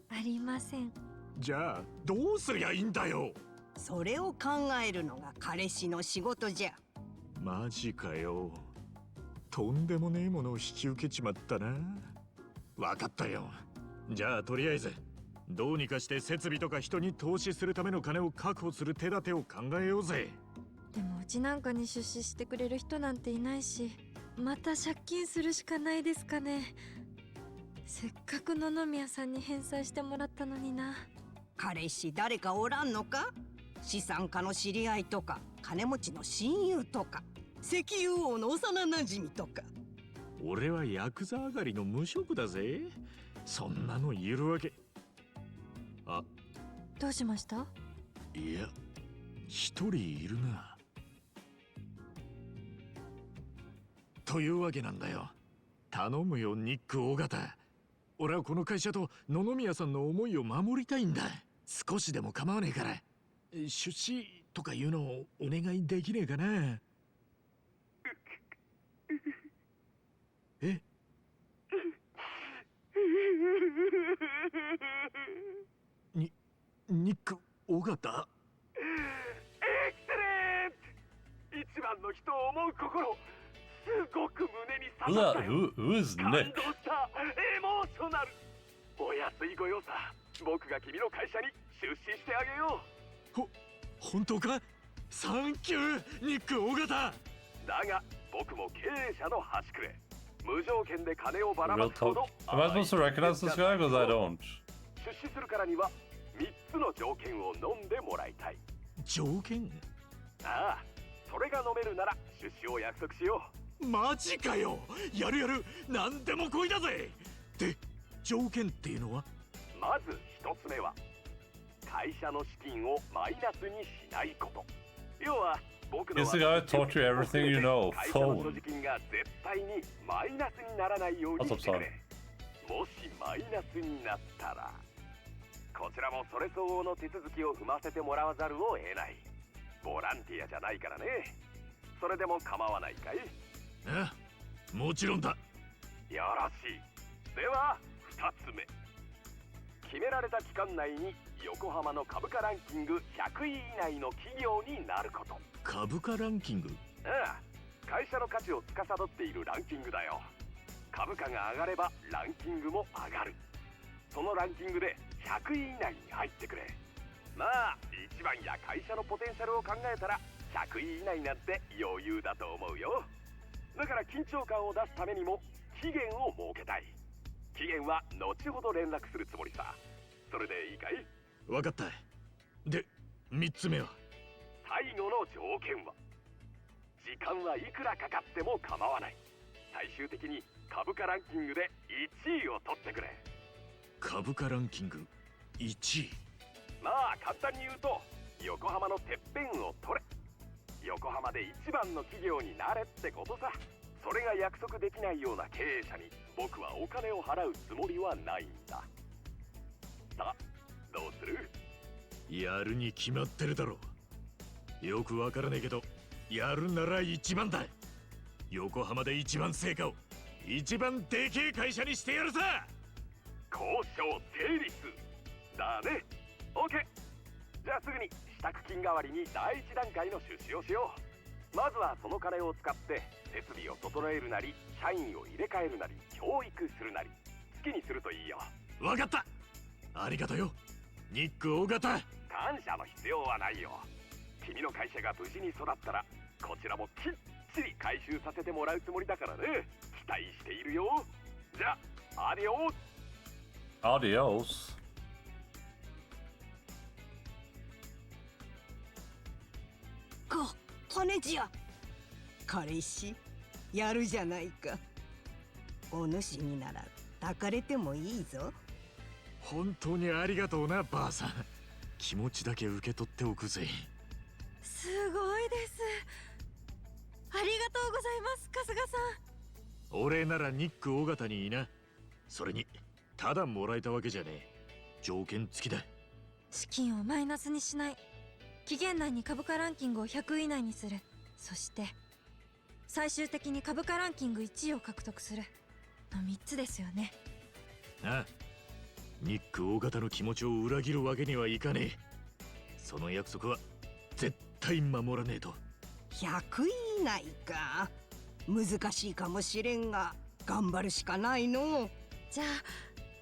ありません。じゃあどうすりゃいいんだよ。それを考えるのが彼氏の仕事じゃ。マジかよ。とんでもねえものを引き受けちまったな。わかったよ。じゃあとりあえずどうにかして設備とか人に投資するための金を確保する手立てを考えようぜ。でもうちなんかに出資してくれる人なんていないし、また借金するしかないですかね。せっかく野々宮さんに返済してもらったのにな。彼氏誰かおらんのか？資産家の知り合いとか、金持ちの親友とか、石油王の幼なじみとか。俺はヤクザ上がりの無職だぜ。そんなの言えるわけ。あ、どうしました？いや、一人いるな。というわけなんだよ。頼むよニック尾形。俺はこの会社と野々宮さんの思いを守りたいんだ。少しでも構わねえから出資とかいうのをお願いできねえかな。えニック尾形。エクセレント。一番の人を思う心、すごく胸に刺さったよ。 Who is 感 Nick? 動した。エモーショナル。お安いご用さ。僕が君の会社に出資してあげよう。本当か？サンキューニック尾形。だが僕も経営者の端くれ。無条件で金をばらま Real くほ talk. ど Am I supposed to recognize this guy? Because I don't. 出資するからには3つの条件を飲んでもらいたい。条件？ああ、それが飲めるなら出資を約束しよう。マジかよ。やるやる、何でも来いだぜ。で、条件っていうのは？まず1つ目は会社の資金をマイナスにしないこと。要は僕の Is the guy taught you everything you know? 会社の Phone. 資金が絶対にマイナスにならないようにしてくれ。もしマイナスになったらこちらもそれ相応の手続きを踏ませてもらわざるを得ない。ボランティアじゃないからね。それでも構わないかい？あ、もちろんだ。よろしい。では2つ目。決められた期間内に横浜の株価ランキング100位以内の企業になること。株価ランキング？ああ、会社の価値を司っているランキングだよ。株価が上がればランキングも上がる。そのランキングで100位以内に入ってくれ。まあ一番や会社のポテンシャルを考えたら100位以内なんて余裕だと思うよ。だから緊張感を出すためにも期限を設けたい。期限は後ほど連絡するつもりさ。それでいいかい？わかった。で、3つ目は？最後の条件は時間はいくらかかっても構わない。最終的に株価ランキングで1位を取ってくれ。株価ランキング1位？まあ簡単に言うと横浜のてっぺんを取れ。横浜で一番の企業になれってことさ。それが約束できないような経営者に僕はお金を払うつもりはないんだ。さあどうする？やるに決まってるだろう。よくわからねえけどやるなら一番だ。横浜で一番成果を一番でけえ会社にしてやるさ。交渉成立だね。 OK。 じゃあすぐに支度金代わりに第一段階の出資をしよう。まずはその金を使って設備を整えるなり社員を入れ替えるなり教育するなり好きにするといいよ。わかった。ありがとうよニック尾形。感謝の必要はないよ。君の会社が無事に育ったらこちらもきっちり回収させてもらうつもりだからね。期待しているよ。じゃあアディオス。 Adios. 羽地や彼氏やるじゃないか。お主になら抱かれてもいいぞ。本当にありがとうなばあさん。気持ちだけ受け取っておくぜ。すごいです。ありがとうございます春日さん。俺ならニック尾形にいいな。それにただもらえたわけじゃねえ。条件付きだ。資金をマイナスにしない。期限内に株価ランキングを100位以内にする。そして最終的に株価ランキング1位を獲得するの3つですよね。ああ、ニック尾形の気持ちを裏切るわけにはいかねえ。その約束は絶対守らねえと。100位以内か。難しいかもしれんが頑張るしかないの。じゃあ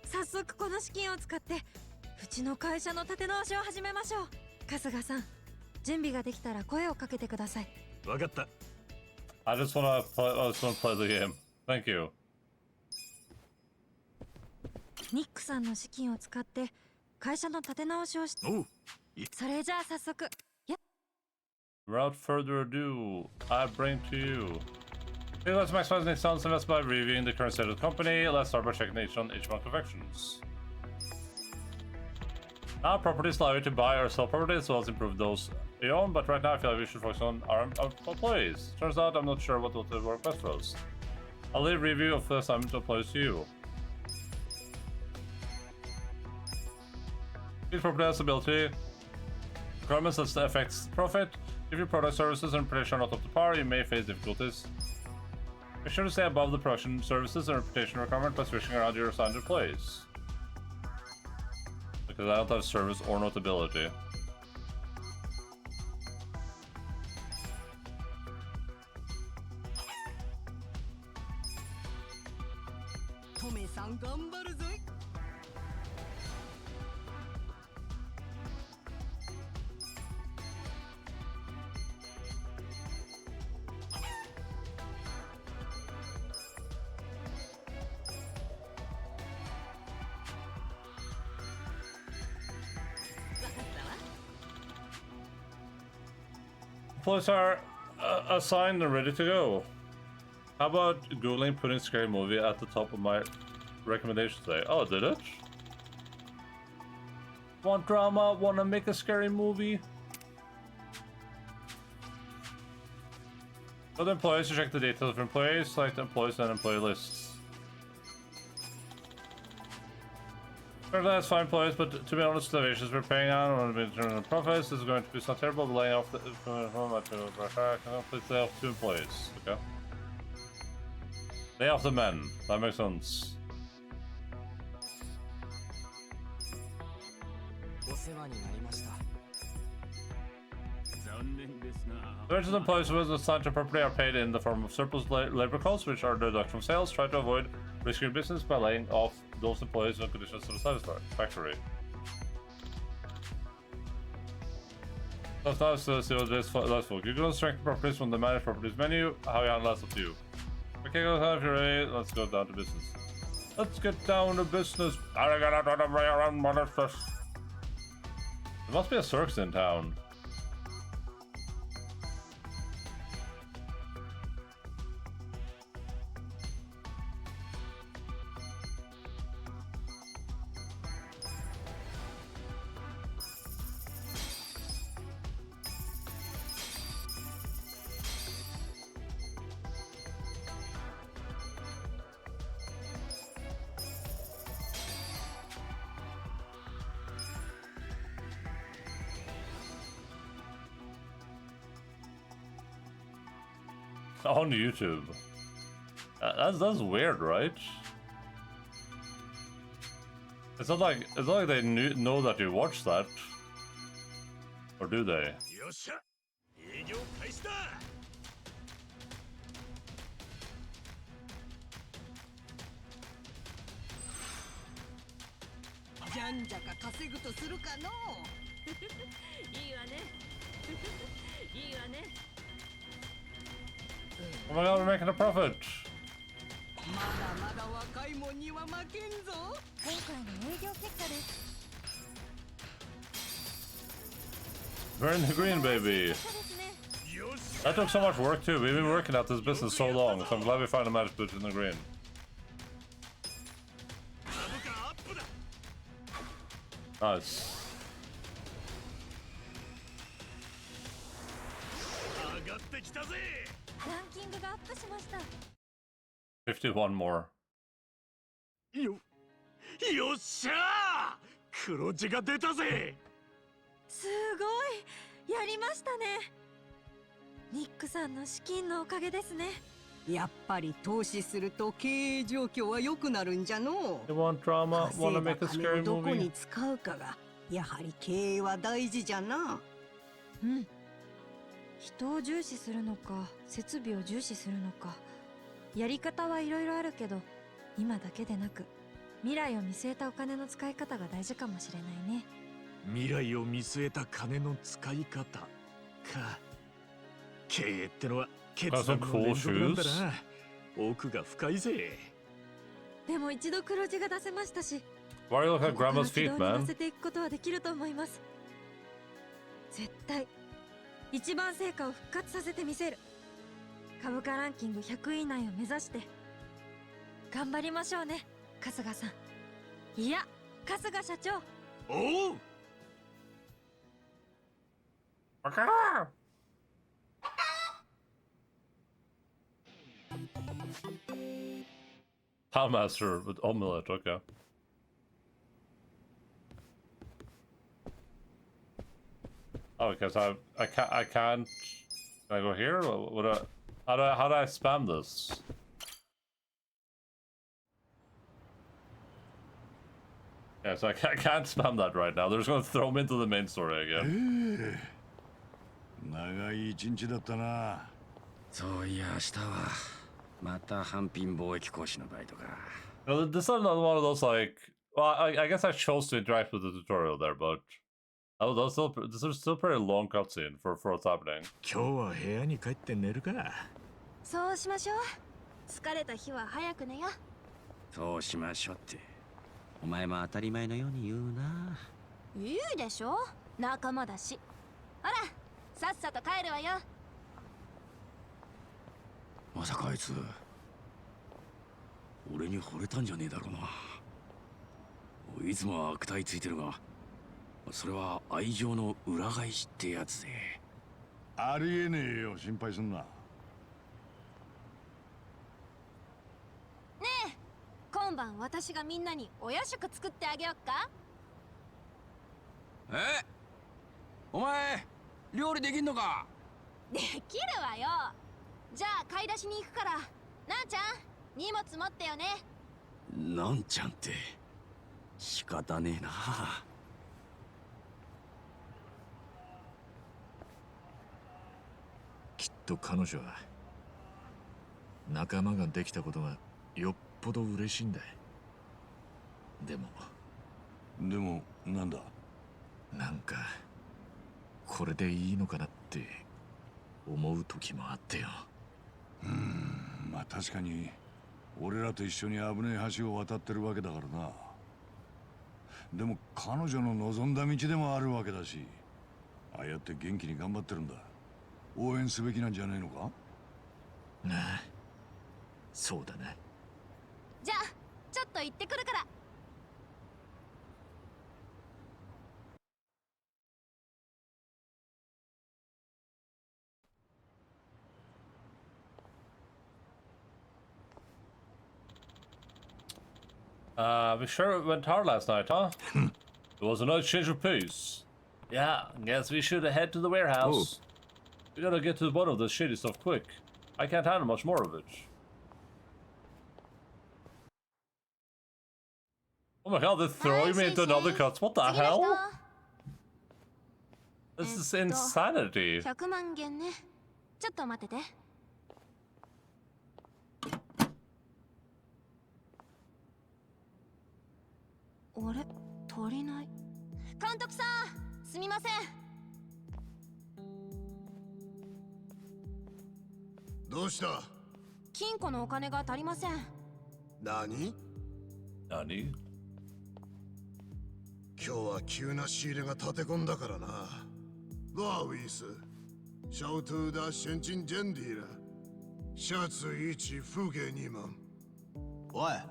早速この資金を使ってうちの会社の立て直しを始めましょう。春日さん、準備ができたら声をかけてください。わかった。I just wanna play the game. Thank you. ニックさんの資金を使って会社の立て直しをし。おう。それじゃあ早速。Without further ado, I bring to you. Okay, let's maximize next sounds invest by reviewing the current state of the company. Let's start by checking H1 convictions. Now, properties allow you to buy or sell properties as well as improve those you own, but right now I feel like we should focus on our employees. Turns out I'm not sure what will work best for us. I'll leave review of the assignment applies to you. Each property has ability requirements that affects profit. If your product, services, and reputation are not up to par, you may face difficulties. Make sure to stay above the production, services, and reputation requirement by switching around your assigned employees. Because I don't have service or notability. Employees are assigned and ready to go. How about Googling putting scary movie at the top of my recommendations today? Oh, did it? Want drama? Wanna make a scary movie? For the employees, to check the details of employees, select employees and employee lists. Currently has 5 employees, but to be honest, the wages we're paying on when we determine the profits this is going to be not terrible. But laying off the please lay off 2 employees. Okay. Lay off the men. That makes sense. The wages employees who are assigned to property are paid in the form of surplus labor costs, which are deducted from sales. Try to avoid risking your business by laying off those employees when conditions are satisfactory. That's nice to see what this last folk. You can strengthen properties from the manage properties menu. How you handle that's up to you. Okay, go down if you're ready. Let's go down to business. Let's get down to business. There must be a circus in town. On YouTube. That's weird, right? It's not like they know that you watch that, or do they? Oh my god, we're making a profit! We're in the green, baby! That took so much work too. We've been working at this business so long, so I'm glad we finally managed to put it in the green. Nice. 51 more. よっしゃー黒字が出たぜすごいやりましたねニックさんの資金のおかげですねやっぱり投資すると経営状況は良くなるんじゃの You want drama? 稼 Wanna いだ make a 金 scary をどこ movie? に使うかがやはり経営は大事じゃなうん人を重視するのか設備を重視するのかやり方はいろいろあるけど今だけでなく未来を見据えたお金の使い方が大事かもしれないね未来を見据えた金の使い方か経営ってのは決断の連続なんだな奥が深いぜでも一度黒字が出せましたし Why are you looking at ここから Grandma's 軌 feet, 道に乗 man? せていくことはできると思います絶対一番成果を復活させてみせる株価ランキング100位以内を目指して頑張りましょうね春日さんいや春日社長おう Okay. Poundmaster with omelette, okay. Oh, because I can't. Can I go here? How do I spam this? Yeah, so I can't spam that right now. They're just gonna throw me into the main story again. 長い一日だったな。そういや明日はまた反品貿易講師のバイトか。This is another one of those like. Well, I guess I chose to interact with the tutorial there, but this is still pretty long cutscene for what's happening. 今日は部屋に帰って寝るか。そうしましょう。疲れた日は早く寝よ。そうしましょうって。お前も当たり前のように言うな。いいでしょ。仲間だし。ほら、さっさと帰るわよ。まさかあいつ俺に惚れたんじゃねえだろうな。いつもは悪態ついてるが、それは愛情の裏返しってやつで。ありえねえよ、心配すんな。ねえ、今晩私がみんなにお夜食作ってあげよっか。え？お前料理できんのか？できるわよ。じゃあ買い出しに行くから、なんちゃん荷物持ってよね。なんちゃんって仕方ねえな。きっと彼女は仲間ができたことがよっぽど嬉しいんだ。でもなんだ。なんかこれでいいのかなって思う時もあってよ。まあ確かに俺らと一緒に危ねえ橋を渡ってるわけだからな。でも彼女の望んだ道でもあるわけだし、ああやって元気に頑張ってるんだ。応援すべきなんじゃねえのか？なあ、そうだな。じゃあちょっと行ってくるから。We sure went hard last night, huh? It was a nice change of pace. Yeah, guess we should head to the warehouse. We gotta get to the bottom of this shady stuff quick. I can't handle much more of it. Oh my god, they're throwing me into another cuts. What the hell? This is insanity. 100万元ね。ちょっと待ってて。あれ、足りない。監督さん、すみません。どうした？金庫のお金が足りません。何？Nani? 今日は急な仕入れが立て込んだからな。不好意思，小偷的现金见底了，下次一起付给你们。喂，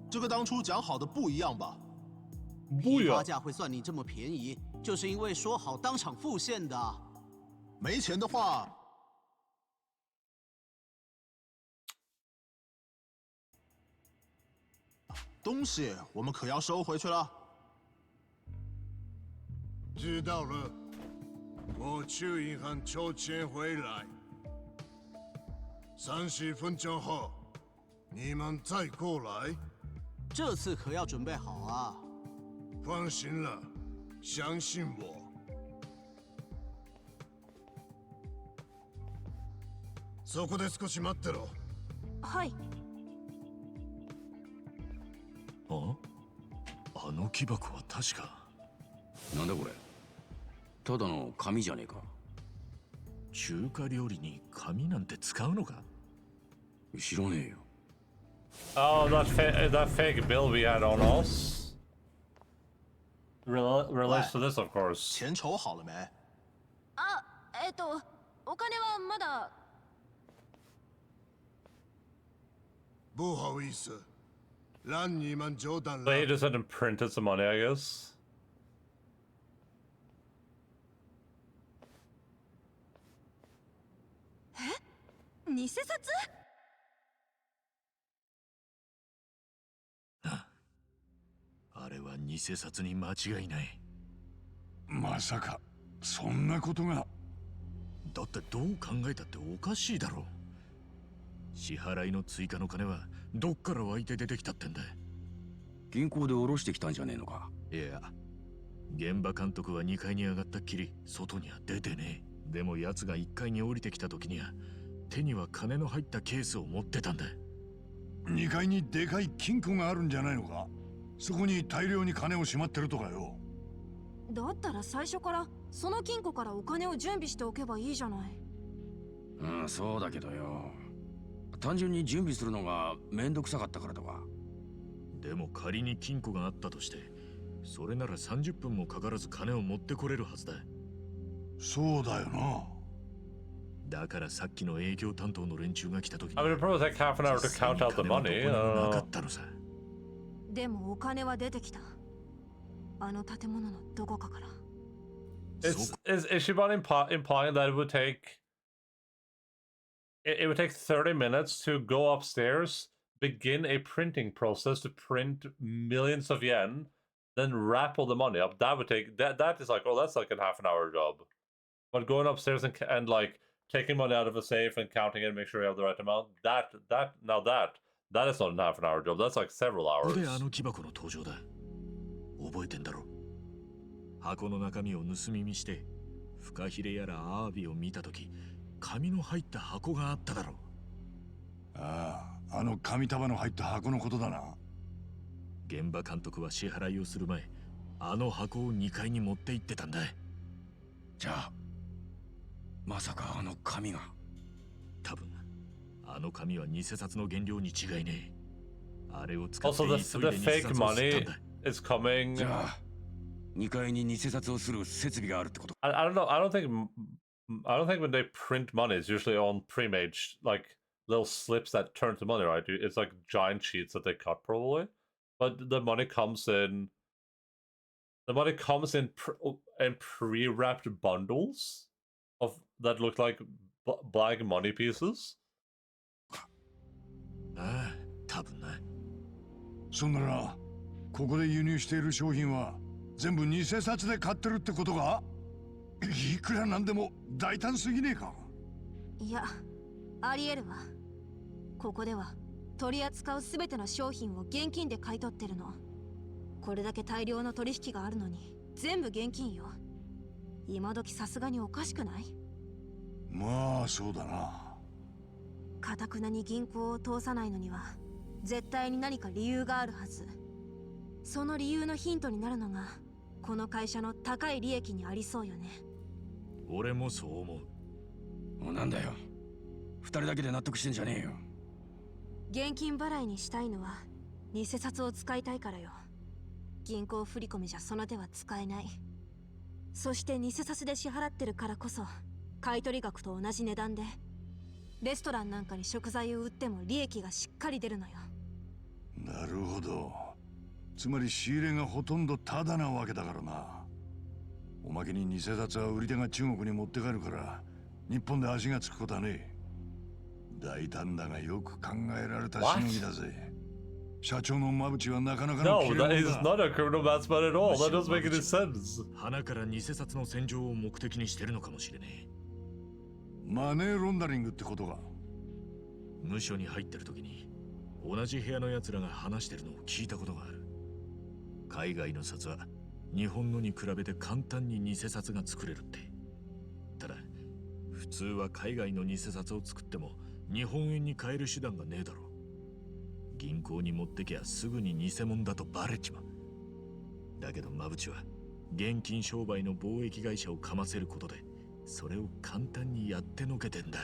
这个当初讲好的不一样吧？不批发价会算你这么便宜，就是因为说好当场付现的。没钱的话，东西我们可要收回去了。知道了，我去银行抽钱回来。30分钟后，你们再过来。这次可要准备好啊！放心了，相信我。そこで少し待ってろ。はい。あの木箱は確か。なんだこれ。ただの紙じゃねえか。中華料理に紙なんて使うのか？知らねえよ。Oh, that fake bill we had on us relates to this, of course. 钱筹好了没？あ、お金はまだ。不好意思，让你们久等 They 了。 just hadn't printed some money, I guess. 偽札？偽札に間違いない。まさかそんなことが。だってどう考えたっておかしいだろう。支払いの追加の金はどっから湧いて出てきたってんだ。銀行で下ろしてきたんじゃねえのか。いや、現場監督は2階に上がったっきり外には出てねえ。でも奴が1階に降りてきた時には手には金の入ったケースを持ってたんだ。2階にでかい金庫があるんじゃないのか。そこに大量に金をしまってるとかよ。だったら最初からその金庫からお金を準備しておけばいいじゃない。うん、そうだけどよ。単純に準備するのがめんどくさかったからとか。でも仮に金庫があったとして、それなら30分もかからず金を持ってこれるはずだ。そうだよな。だからさっきの営業担当の連中が来た時に、I mean, it probably take half an hour to count out the money. なかったのさ。でもお金は出てきた。あの建物のどこかから。Is Shiban implying that it would take 30 minutes to go upstairs, begin a printing process to print millions of yen, then wrap all the money up? That would take that is like, oh, that's like a half an hour job. But going upstairs and like taking money out of a safe and counting it and make sure you have the right amount, that is not a half an hour job. That's like several こ hours. こであの木箱の登場だ。覚えてんだろ。箱の中身を盗み見して、フカヒレやらアワビを見たとき、紙の入った箱があっただろう。ああ、あの紙束の入った箱のことだな。現場監督は支払いをする前、あの箱を2階に持って行ってたんだ。じゃあまさかあの紙が。多分あの紙は偽札の原料に違いねえ。あれを使って Also, 急い the で偽 fake 札を吸った money んだ。is coming. じゃあ2階に偽札をする設備があるってこと。I don't know. I don't think when they print money, it's usually on pre-made like little slips that turn to money, right? It's like giant sheets that they cut probably, but the money comes in. The money comes in pre-wrapped bundles of that look like blank money pieces. ああ、多分な。そんならここで輸入している商品は全部偽札で買ってるってことか。いくらなんでも大胆すぎねえか。いや、ありえるわ。ここでは取り扱うすべての商品を現金で買い取ってるの。これだけ大量の取引があるのに全部現金よ。今時さすがにおかしくない？まあそうだな。かたくなに銀行を通さないのには絶対に何か理由があるはず。その理由のヒントになるのがこの会社の高い利益にありそうよね。俺もそう思う。もうなんだよ、2人だけで納得してんじゃねえよ。現金払いにしたいのは偽札を使いたいからよ。銀行振込じゃその手は使えない。そして偽札で支払ってるからこそ買取額と同じ値段でレストランなんかに食材を売っても利益がしっかり出るのよ。なるほど。つまり仕入れがほとんどタダなわけだからな。おまけに偽札は売り手が中国に持って帰るから日本で足がつくことはねえ。大胆だがよく考えられたしのぎだぜ。社長の馬淵はなかなかの No, that is not a criminal mastermind at all. That doesn't make any sense. 鼻から偽札の洗浄を目的にしてるのかもしれねえ。マネーロンダリングってことか。無所に入ってる時に同じ部屋の奴らが話してるのを聞いたことがある。海外の札は日本のに比べて簡単に偽札が作れるって。ただ普通は海外の偽札を作っても日本円に変える手段がねえだろう。銀行に持ってきゃすぐに偽物だとバレちまう。だけど馬淵は現金商売の貿易会社をかませることでそれを簡単にやってのけてんだ。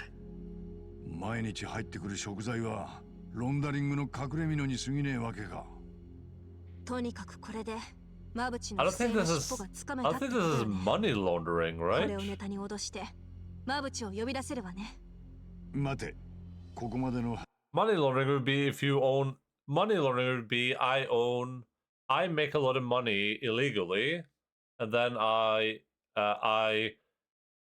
毎日入ってくる食材はロンダリングの隠れ蓑に過ぎねえわけか。とにかくこれで馬淵 I の don't 不正 think の this 尻 is. 尾がつかめ I たって think こと this よ is ね。 money laundering, こ right? れをネタに脅して馬淵を呼び出せればね。待て、ここまでの Money laundering would be if you own. Money laundering would be I make a lot of money illegally, and then I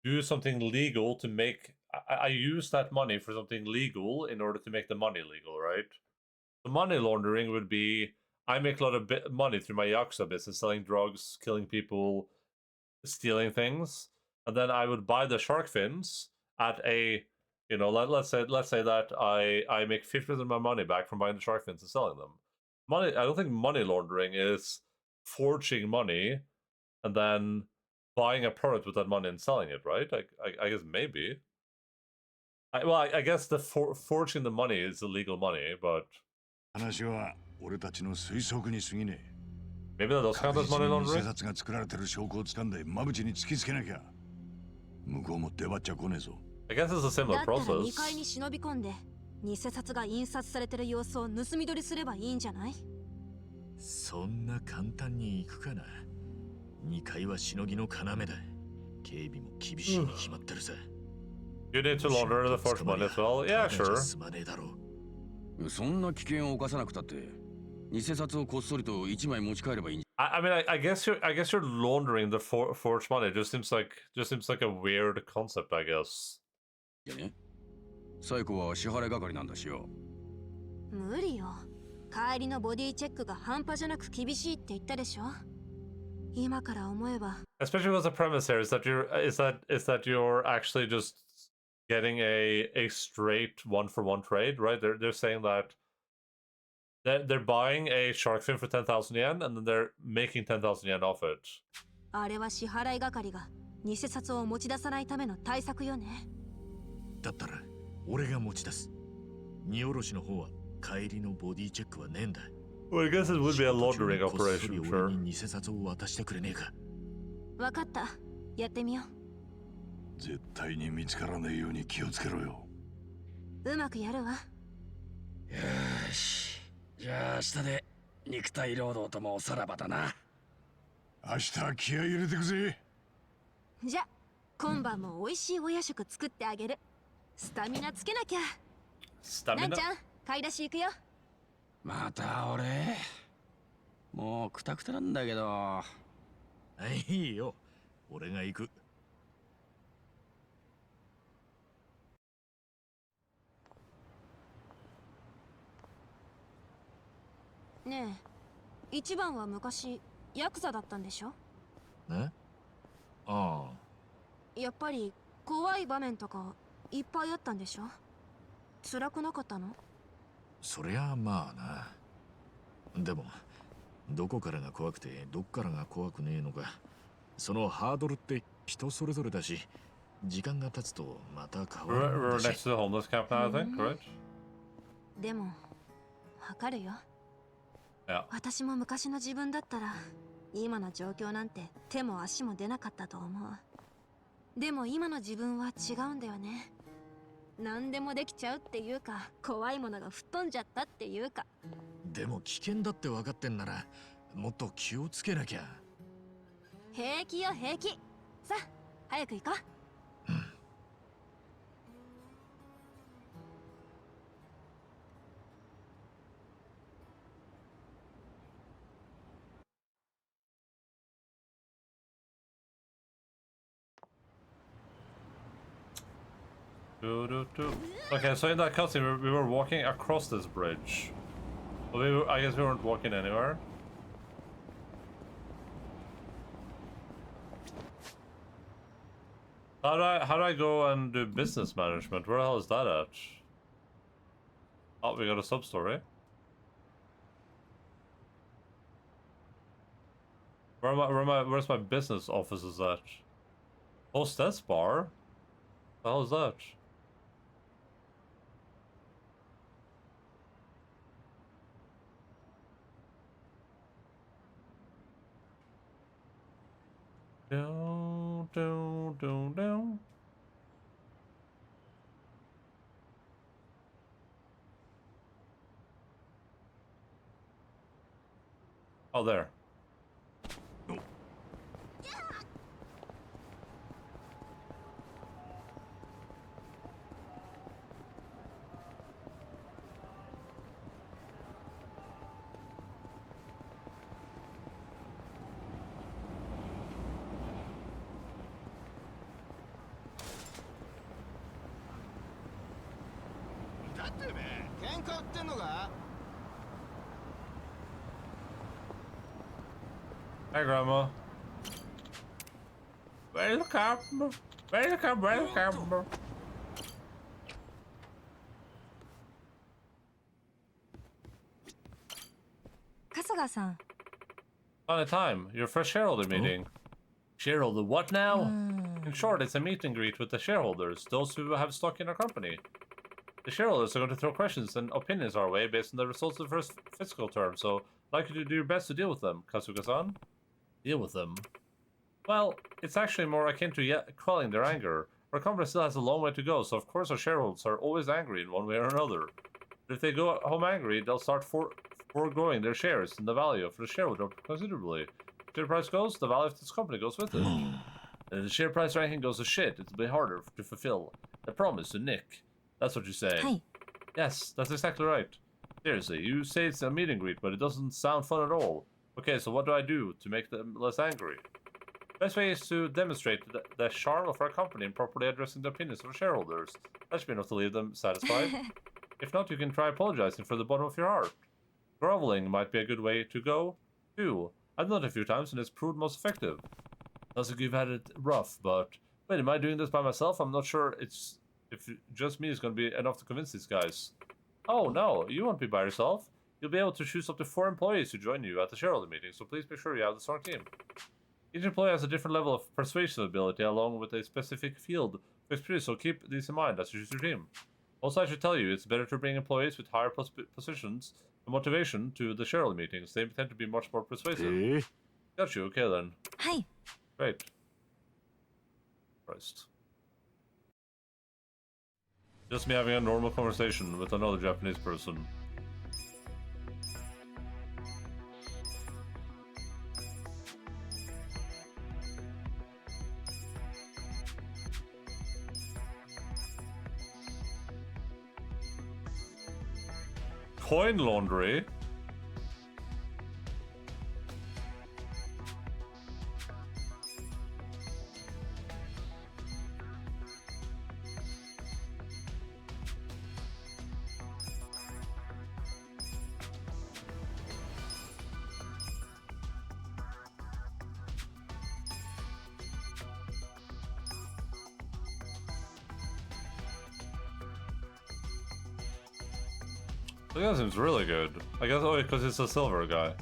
do something legal to make. I use that money for something legal in order to make the money legal, right? The money laundering would be I make a lot of money through my Yakuza business, selling drugs, killing people, stealing things, and then I would buy the shark fins at a, you know, let's say that I make 50% of my money back from buying the shark fins and selling them. Money, I don't think money laundering is forging money and then buying a product with that money and selling it, right? I guess maybe. I guess the forging the money is illegal money, but 話は俺たちの推測に過ぎねえ。 maybe that does count as money 偽 laundering. 札が作られてる証拠を掴んで真淵に突きつけなきゃ向こうも出張っちゃ来ねえぞ。 I guess it's a だ similar ったら process. 2階に忍び込んで偽札が印刷されてる様子を盗み取りすればいいんじゃない？そんな簡単に行くかな。2階はしのぎの要だ。警備も厳しいに決まってるさ。You need to launder the forged money as well. Yeah, sure. すまねえだろう。そんな危険を冒さなくたって偽札をこっそりと1枚持ち帰ればいいんじ I mean, I guess you're laundering the forged money. It just seems like a weird concept, I guess. ゃね。最後は支払い係なんだしよ。無理よ。帰りのボディチェックが半端じゃなく厳しいって言ったでしょ。今から思えば。 Especially because the premise here is that you're actually just getting a straight one-for-one trade, right? They're saying that they're buying a shark fin for 10,000 yen and then they're making 10,000 yen off it. あれは支払い係が偽札を持ち出さないための対策よね。だったら俺が持ち出す。荷下ろしの方は帰りのボディチェックはねえんだ。 Well, I guess it would be a laundering こっそり operation, 俺 sure. に偽札を渡してくれねえか。わかった。やってみよ絶対に見つからねえように気をつけろよ。う。うまくやるわ。よし。じゃあ明日で肉体労働ともおさらばだな。明日は気合い入れてくぜ。じゃ、今晩も美味しいお夜食作ってあげる。スタミナつけなきゃ。なんちゃん、買い出し行くよ。また俺。もうクタクタなんだけど。いいよ。俺が行く。ねえ、一番は昔ヤクザだったんでしょ？え？ああ。やっぱり怖い場面とかいっぱいあったんでしょ？辛くなかったの？そりゃまあな。でもどこからが怖くてどっからが怖くねえのか、そのハードルって人それぞれだし、時間が経つとまた変わるんだし。 We're next to the homeless camp now, I think, right? でも、わかるよ。私も昔の自分だったら今の状況なんて手も足も出なかったと思う。でも今の自分は違うんだよね。何でもできちゃうっていうか、怖いものが吹っ飛んじゃったっていうか。でも危険だって分かってんならもっと気をつけなきゃ。平気よ平気。さあ早く行こう。Okay, so in that cutscene, we were walking across this bridge. Well, I guess we weren't walking anywhere. How do I go and do business management? Where the hell is that at? Oh, we got a sub-story. Where's my business offices at? Hostess bar? What the hell is that? Down, down, down, down. Oh, there. Hi, Grandma. Welcome. Welcome, welcome. Kasuga-san. On time. Your first shareholder meeting. Shareholder what now? In short, it's a meet and greet with the shareholders, those who have stock in our company. The shareholders are going to throw questions and opinions our way based on the results of the first fiscal term, so I'd like you to do your best to deal with them, Kasuga-san. Deal with them? Well, it's actually more akin to quelling their anger. Our company still has a long way to go, so of course our shareholders are always angry in one way or another. But if they go home angry, they'll start foregoing their shares, and the value of the share will drop considerably. If share price goes, the value of this company goes with it. And if the share price ranking goes to shit, it'll be harder to fulfill the promise to Nick. That's what you say. Hi. Yes, that's exactly right. Seriously, you say it's a meet and greet, but it doesn't sound fun at all. Okay, so what do I do to make them less angry? Best way is to demonstrate the charm of our company in properly addressing the opinions of our shareholders. That should be enough to leave them satisfied. If not, you can try apologizing from the bottom of your heart. Groveling might be a good way to go, too. I've done it a few times and it's proved most effective. Sounds like you've had it rough, but... Wait, am I doing this by myself? I'm not sure if just me is going to be enough to convince these guys. Oh, no, you won't be by yourself. You'll be able to choose up to 4 employees to join you at the shareholder meeting, so please make sure you have the strong team. Each employee has a different level of persuasive ability along with a specific field of experience, so keep these in mind as you choose your team. Also, I should tell you, it's better to bring employees with higher positions and motivation to the shareholder meetings. They tend to be much more persuasive. Got you, okay then. Hi. Great. Christ. Just me having a normal conversation with another Japanese person. Coin laundry? The guy seems really good. I guess only because he's a silver guy.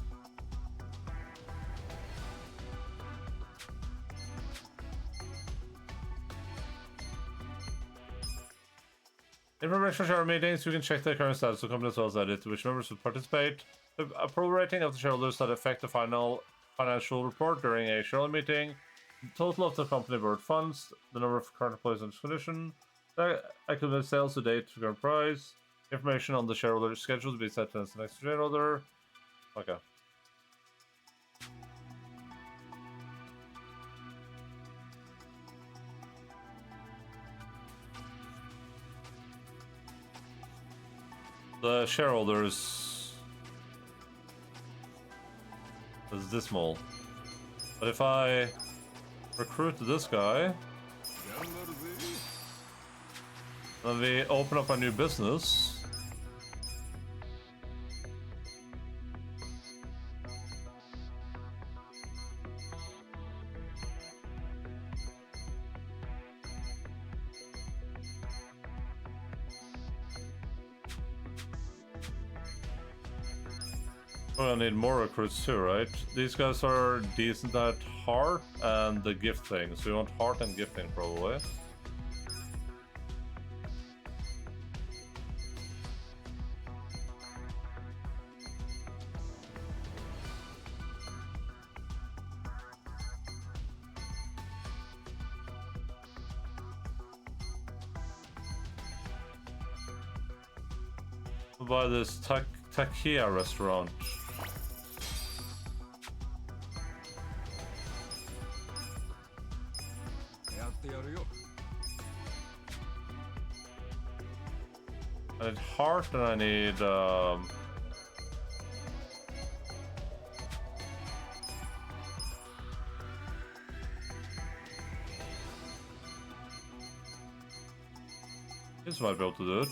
Information share meetings, you can check the current status of the company as well as edit which members will participate. The approval rating of the shareholders that affect the final financial report during a shareholder meeting. The total of the company board funds. The number of current employees on condition. The accumulated sales to date to current price. Information on the shareholder schedule to be set as the next shareholder. Okay. The shareholders is dismal. But if I recruit this guy, then we open up a new business. Well, I need more recruits too, right? These guys are decent at heart and the gift thing, so we want heart and gifting probably. We'll buy this Takia restaurant. I need heart and I need this might be able to do it.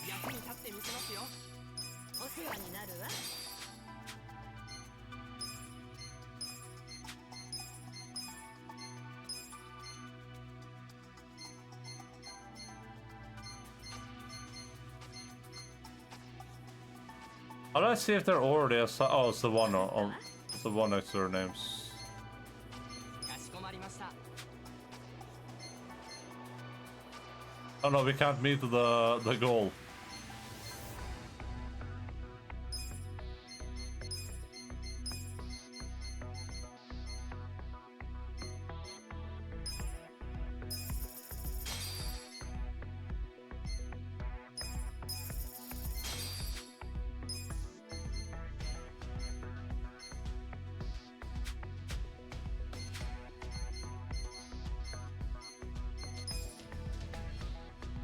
How do I see if they're already assigned? Oh, it's the one on it's the one next to their names. Oh no, we can't meet the goal.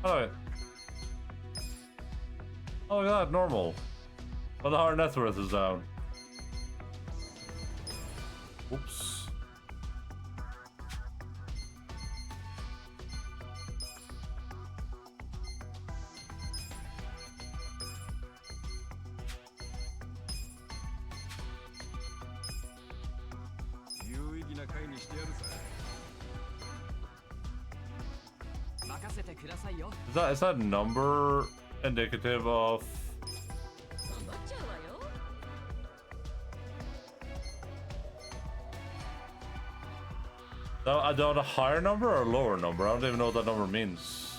Alright. Oh, look at that, normal. But the hard net worth is down. Oops. Is that number indicative of? I don't know, a higher number or a lower number? I don't even know what that number means.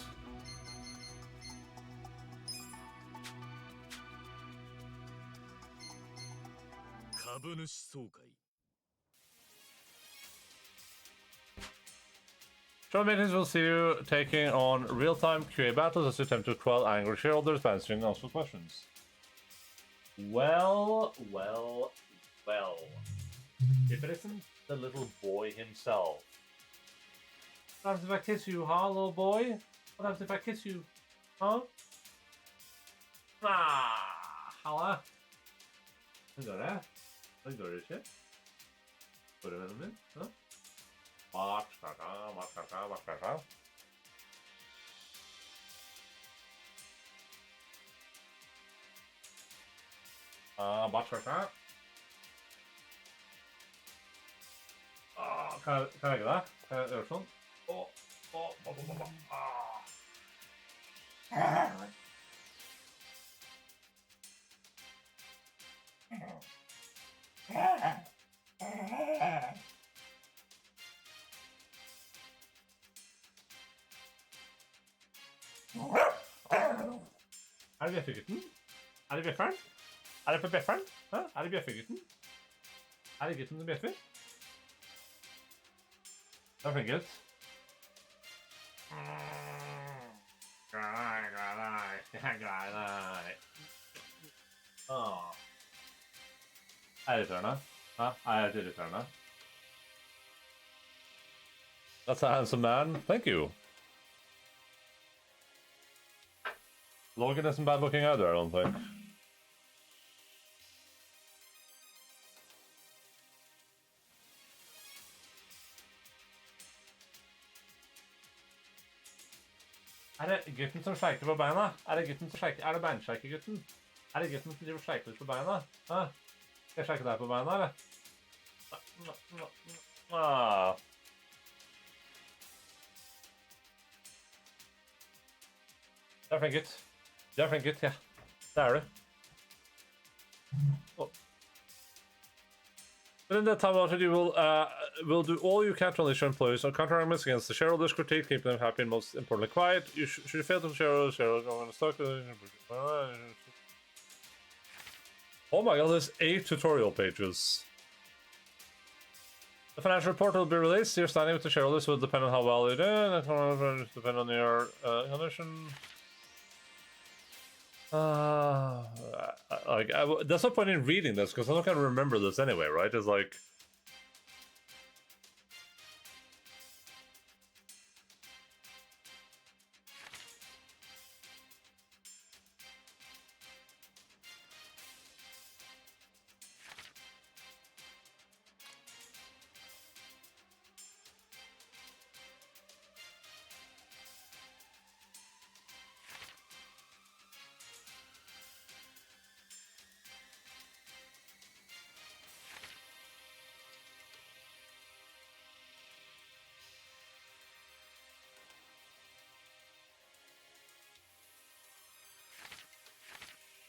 Show meetings will see you taking on real-time QA battles as you attempt to quell angry shareholders by answering also questions. Well. If it isn't the little boy himself. What happens if I kiss you, huh, little boy? What happens if I kiss you, huh? Halla. Hur går det? Hur går det inte? Går det väl med? Huh? Matchkaka. Matchkaka. Kan jeg legge det? Kan jeg gjøre sånn? Er det bjeffegutten? Er det bjefferen? Er det på bjefferen? Hæ? Er det bjeffegutten? Er det gutten som bjeffer? Det er flink gutt. Glad i deg. Er det irriterende? Hæ? Er det irriterende? That's a handsome man. Thank you. Logan isn't bad looking either, I don't think. Er det gutten som sleiker på beina? Er det gutten som sleiker? Er det beinsleikegutten? Er det gutten som driver og sleiker litt på beina? Hæ? Skal jeg sleike deg på beina, eller? Det er flink gutt. Det er flink gutt, ja. Det er du. Oh. But in that time, you will do all you can to unleash your employees on counter-arguments against the shareholders' critique, keep them happy and most importantly quiet. You should you fail to shareholders going to stock. Oh my god, there's 8 tutorial pages. The financial report will be released. Your standing with the shareholders will depend on how well you do. It depend on your condition. Like, there's no point in reading this because I'm not gonna remember this anyway, right? It's like.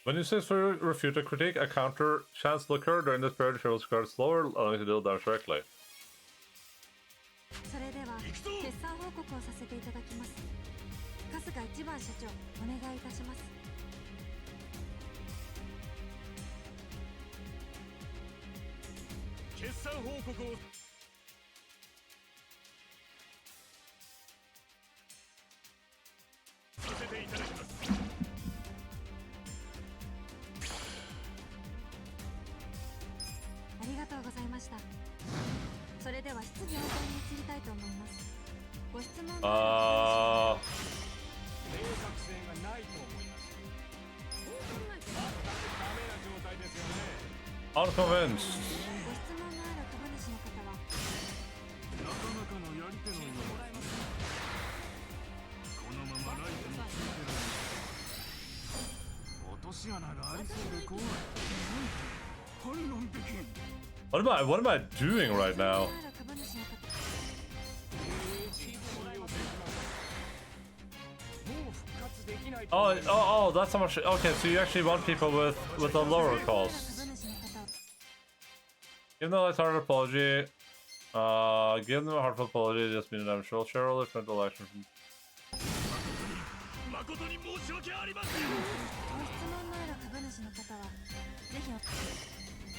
When you successfully refute a critique, a counter chance will occur during this period. Shareholders card slower, allowing you to deal damage directly. それでは決算報告をさせていただきます。春日一番社長、お願いいたします。決算報告をさせていただきます。ありがとうございました。それでは質疑応答に移りたいと思います。ご質問ああ。正確性がないと思います。全くダメな状態ですよね。Unconvinced. ご質問のある株主の方はなかなかのやり手のようです。このままライフに続けられます。落とし穴がありそうで怖い。反論できん。What am I doing right now? Oh, that's how much. Okay, so you actually want people with a lower cost. Give them a lighthearted apology. Give them a heartfelt apology. Just mean an eventual shareholder front election. 誠に申し訳ありません。ご質問のある株主の方はぜひ。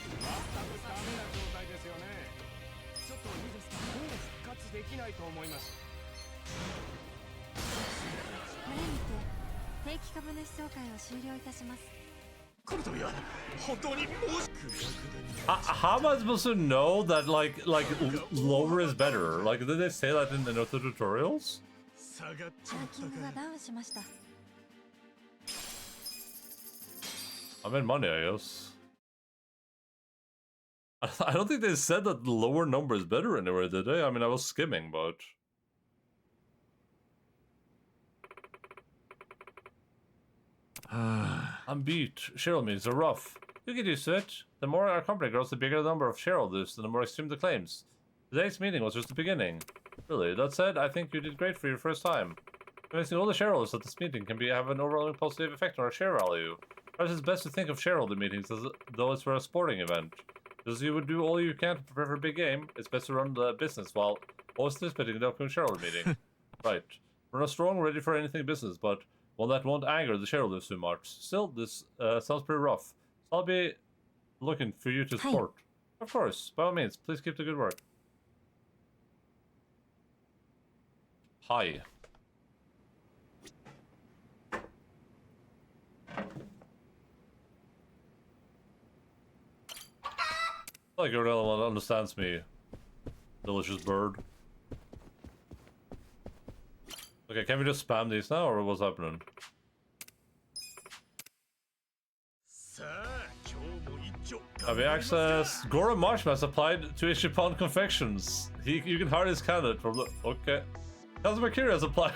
全くダメな状態ですよね。ちょっといいですか。もう復活できないと思います。これにて定期株主総会を終了いたします。この度は本当に申し How am I supposed to know that like lower is better? Like did they say that in the tutorials? 下がっちランゃったか。キングがダウンしました。I made money, I guess. I don't think they said that the lower number is better anywhere, did they? I mean, I was skimming, but... I'm beat. Shareholder meetings are rough. You get used to it. The more our company grows, the bigger the number of shareholders, and the more extreme the claims. Today's meeting was just the beginning. Really, that said, I think you did great for your first time. Convincing all the shareholders at this meeting can have an overall positive effect on our share value. Perhaps it's best to think of shareholder meetings as though it's for a sporting event. As you would do all you can to prepare for a big game, it's best to run the business while always anticipating the upcoming shareholder meeting. Right. We're not strong, ready for anything business, but one that won't anger the shareholders too much. Still, this sounds pretty rough. So I'll be looking for you to support. Of course, by all means, please keep the good work. Hi. Like you're the only one that understands me, delicious bird. Okay, can we just spam these now, or what's happening? Have you accessed Gora Marshmallows applied to Ishipon confections? You can hardly scan it from the... Okay. Customer care has applied.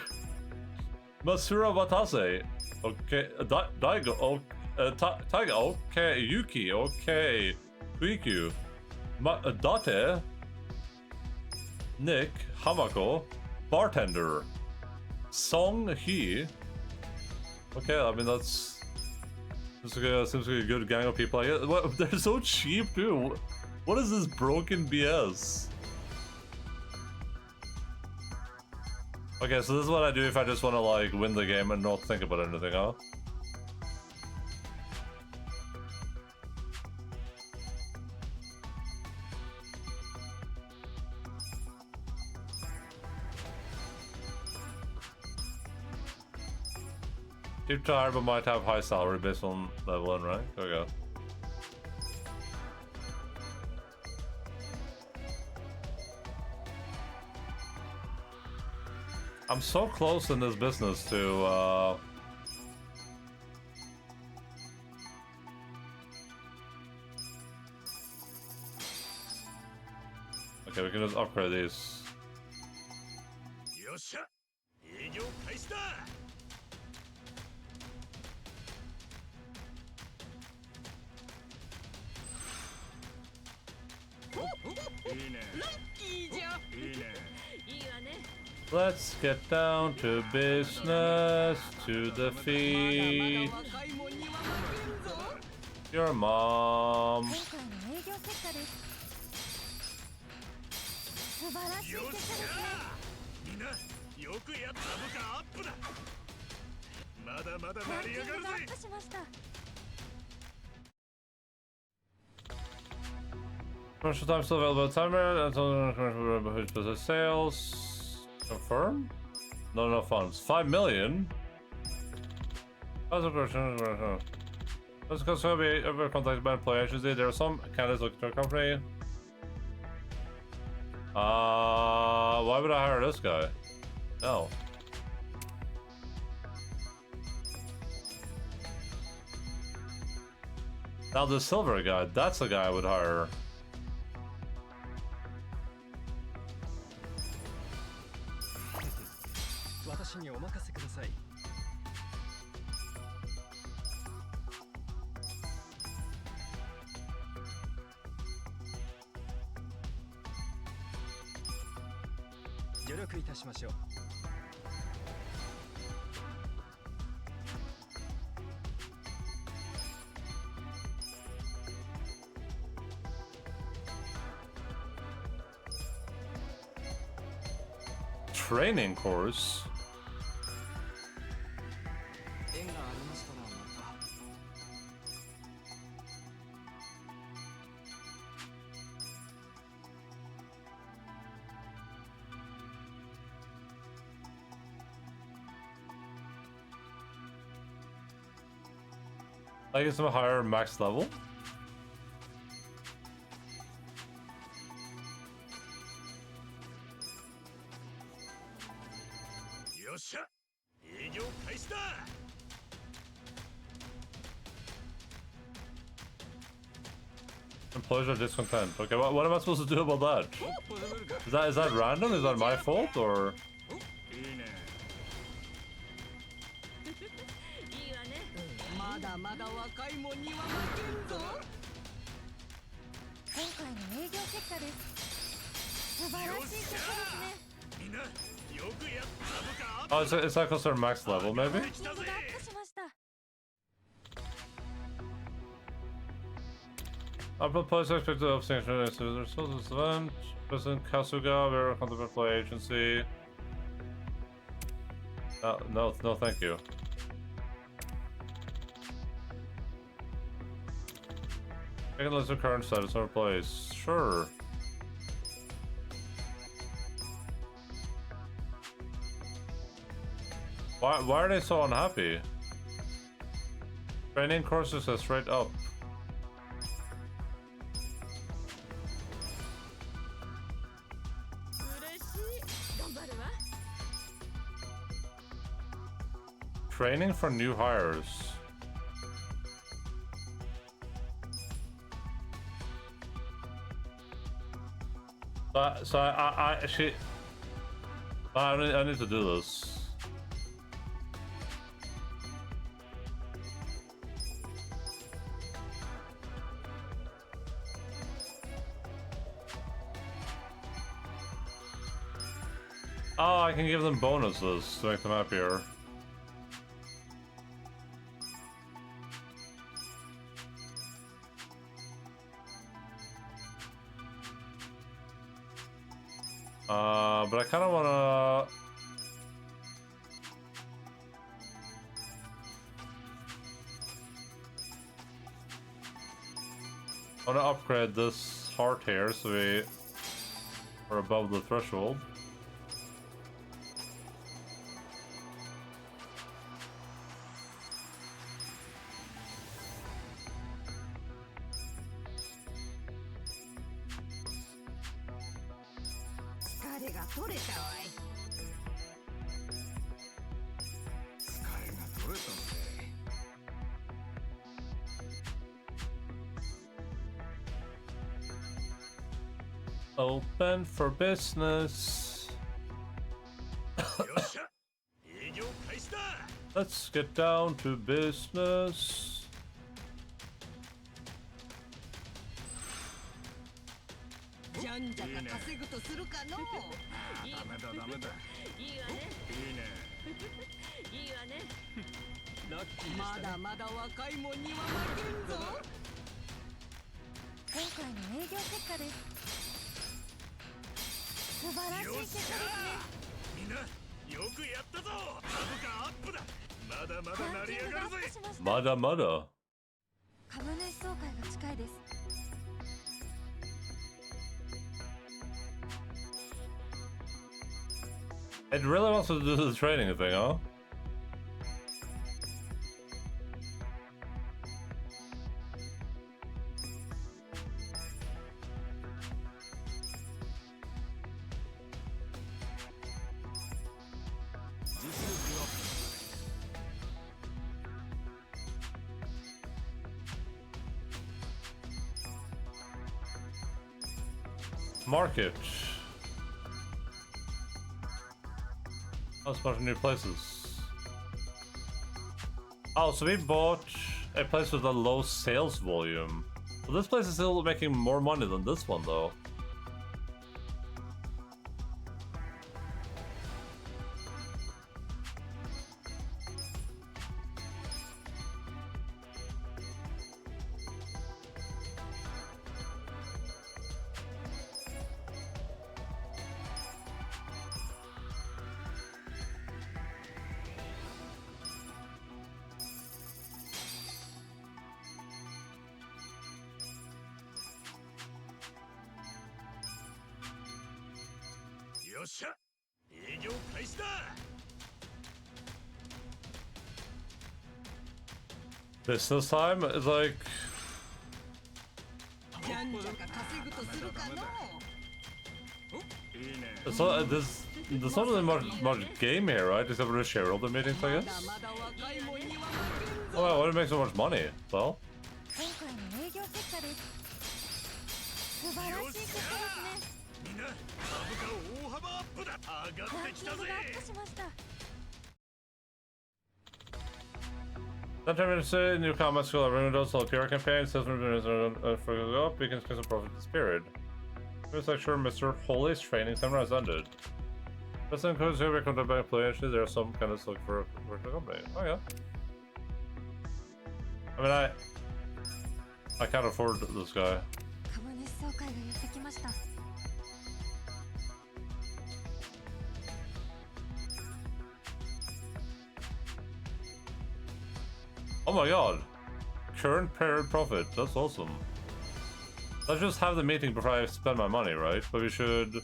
Masura Watase. Okay. Daigo. Okay. Taiga. Okay. Yuki. Okay. Kuikyu. Date. Nick. Hamako. Bartender. Song He. Okay, I mean that's... Seems like a good gang of people. They're so cheap too. What is this broken BS? Okay, so this is what I do if I just want to like win the game and not think about anything, huh? Keep tired but might have high salary based on level 1, right? There we go. I'm so close in this business to okay, we can just upgrade these. Let's get down to business, to defeat Your mom. 今回の営業結果です。素晴らしい結果ですね。みんなよくやった部下アップだ。まだまだ成り上がるぜ。ランキングがアップしました。Commercial time still available at timer until commercial business sales. Confirm? No funds. 5 million? That's a question. Let's go so be ever contacted by employee agency. There are some candidates looking to a company. Why would I hire this guy? No. Now the silver guy, that's the guy I would hire. Training course. I guess I'm a higher max level. Employees are discontent. Okay, what am I supposed to do about that? Is that random? Is that my fault or? まだまだ若いもんには負けんぞ。今回の営業結果です。素晴らしい結果ですね。みんなよくやった部下。 Oh, it's that because they're max level, maybe? ランキングがアップしました。 Upload post expected of sanction as a result of this event. President Kasuga, very content play agency. No, thank you. Taking a list of current status of employees. Sure. Why are they so unhappy? Training courses are straight up. Training for new hires. So I actually I need to do this. Oh, I can give them bonuses to make them happier. But I kind of want to... I want to upgrade this heart here so we are above the threshold. Open for business. Let's get down to business. 今回の営業結果です。素晴らしい結果ですね。みんなよくやったぞ。株価アップだ。まだまだ成り上がるぜ。まだまだ。株主総会が近いです。It really wants to do the trading thing, huh? Market. Oh, a bunch of new places. Oh, so we bought a place with a low sales volume. Well, this place is still making more money than this one, though. Business time is like... So, there's not really much game here, right? Except for the shareholder meetings, I guess? Oh, wow, why do you make so much money? Well... Sometimes say new comments school everyone does all PR campaigns, says for go up, you can spend some profit this period. It was like sure Mr. Holy's training seminar has ended. This includes who become the bank employee actually there are some kind of look for the company. Oh yeah. I mean I can't afford this guy. Oh my god! Current period profit, that's awesome. Let's just have the meeting before I spend my money, right? But we should...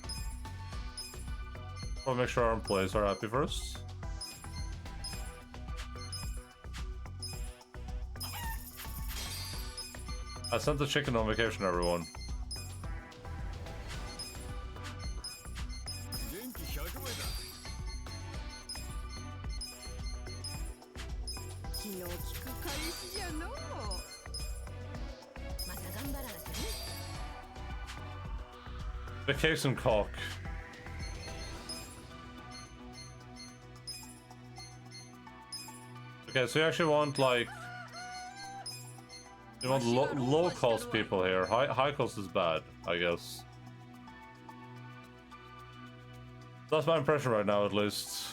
probably make sure our employees are happy first. I sent the chicken on vacation, everyone. Vacation cock. Okay, so you actually want like... you want low cost people here. High cost is bad, I guess. That's my impression right now, at least.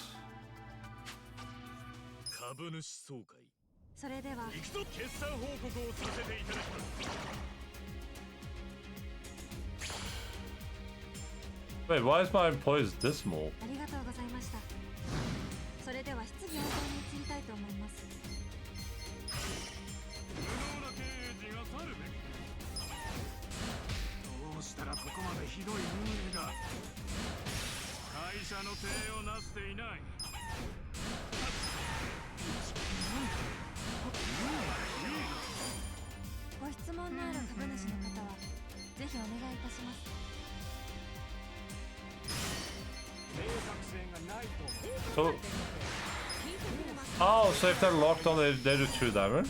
Wait, why is my employees dismal? So... oh, so if they're locked on, they do 2 damage?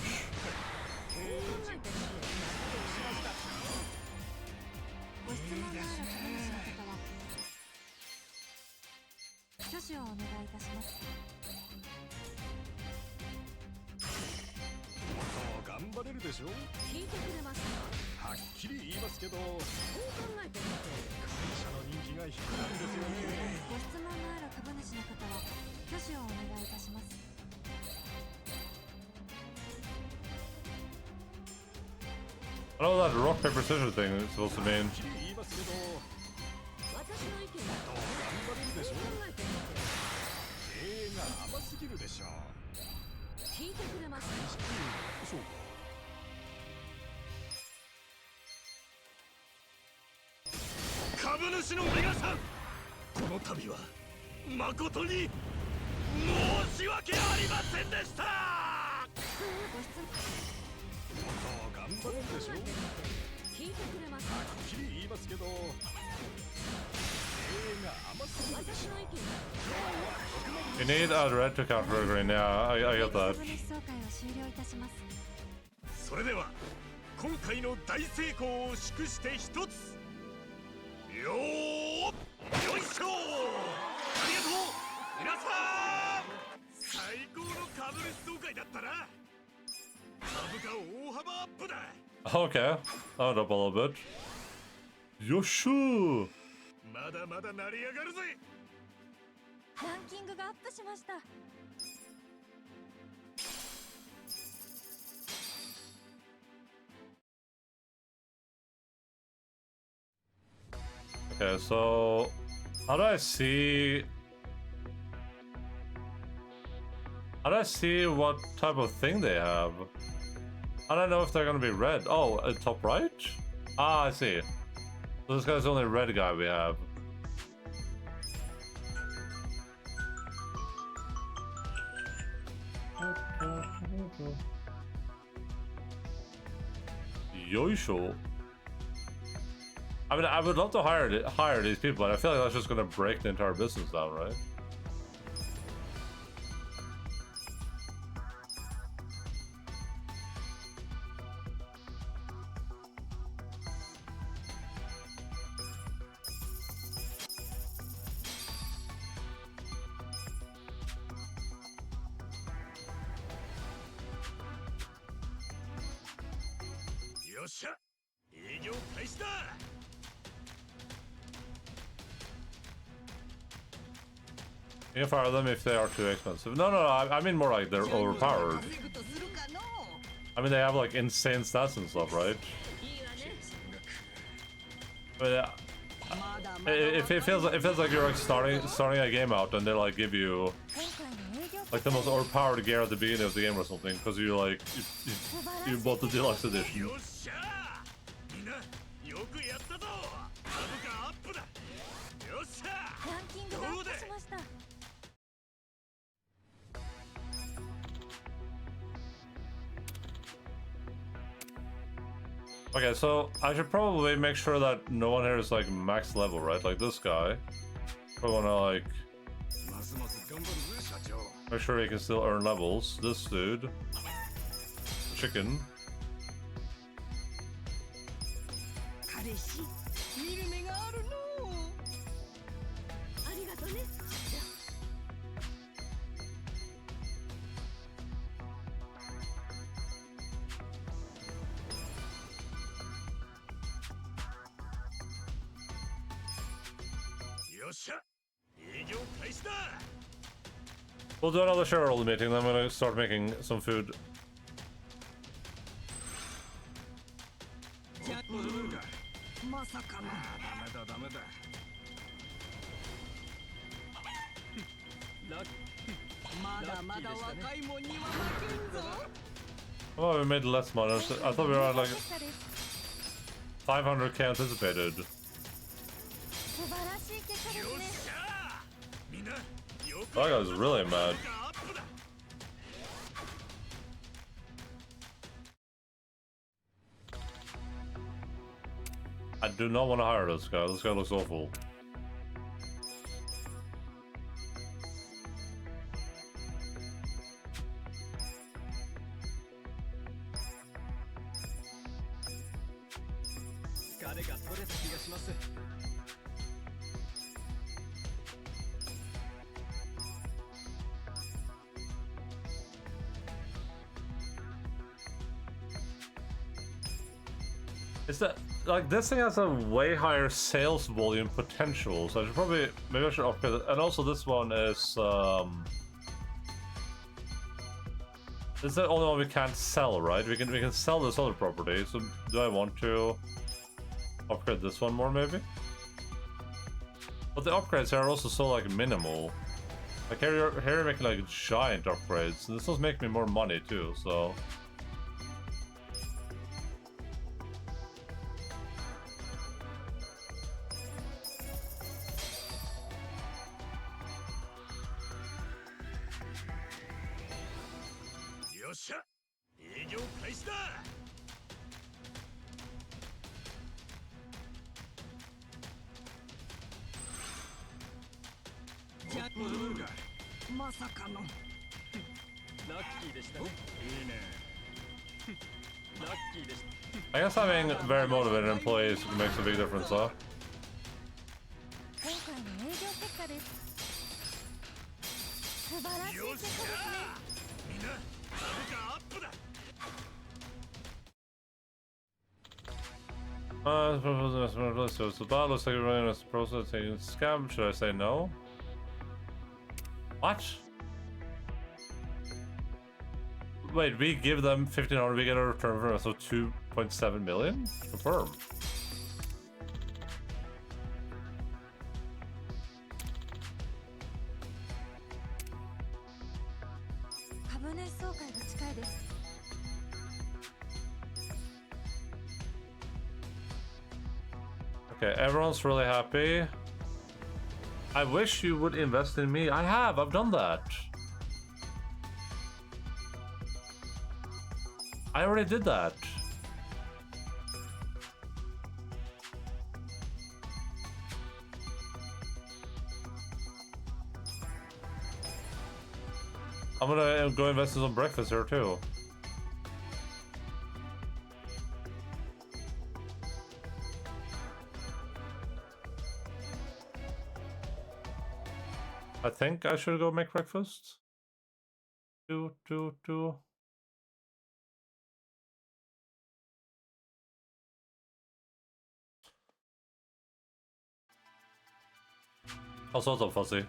Oh, that rock, paper, scissors thing is supposed to mean. 株主の皆さん、この度は誠に申し訳ありませんでした。頑張るんでしょ。聞いてくれます。はっきり言いますけど、が甘すぎるでしょ。 You need a red to counter green. Yeah, I get that. それでは今回の大成功を祝して一つ。よー、よいしょー。ありがとう皆さん。最高の株主総会だったな。株価大幅アップだ。 Okay, that went up a little bit. Yoshu! まだまだ成り上がるぜ。ランキングがアップしました。 Okay, so how do I see? How do I see what type of thing they have? I don't know if they're gonna be red. Oh, top right? Ah, I see. So this guy's the only red guy we have. Yoisho. I mean, I would love to hire these people, but I feel like that's just gonna break the entire business down, right? You can fire them if they are too expensive. No, I mean more like they're overpowered. I mean, they have like insane stats and stuff, right? But yeah, it feels like you're like starting a game out and they like give you like the most overpowered gear at the beginning of the game or something because you like you bought the deluxe edition. Okay, so I should probably make sure that no one here is like max level, right? Like this guy. I wanna like make sure he can still earn levels. This dude. Chicken. We'll do another shareholder meeting, then I'm gonna start making some food. Oh, we made less money. I thought we were at like 500k anticipated. That guy's really mad. I do not want to hire this guy. This guy looks awful. Is that like this thing has a way higher sales volume potential, so I should probably maybe I should upgrade it. And also this one is This is the only one we can't sell, right? We can sell this other property. So do I want to upgrade this one more maybe? But the upgrades here are also so like minimal. Like here you're making like giant upgrades. And this does make me more money too, so. I guess having very motivated employees makes a big difference, huh? 今回の営業結果です。素晴らしい結果ですね。みんな株価アップだ。So it's about looks like you're running a processing scam. Should I say no? What? Wait, we give them 1,500, we get a return from so 2.7 million? Confirm. Okay, everyone's really happy. I wish you would invest in me. I've done that. I already did that. I'm gonna go invest in some breakfast here too. I think I should go make breakfast. Do. Also, what's up, Fuzzy?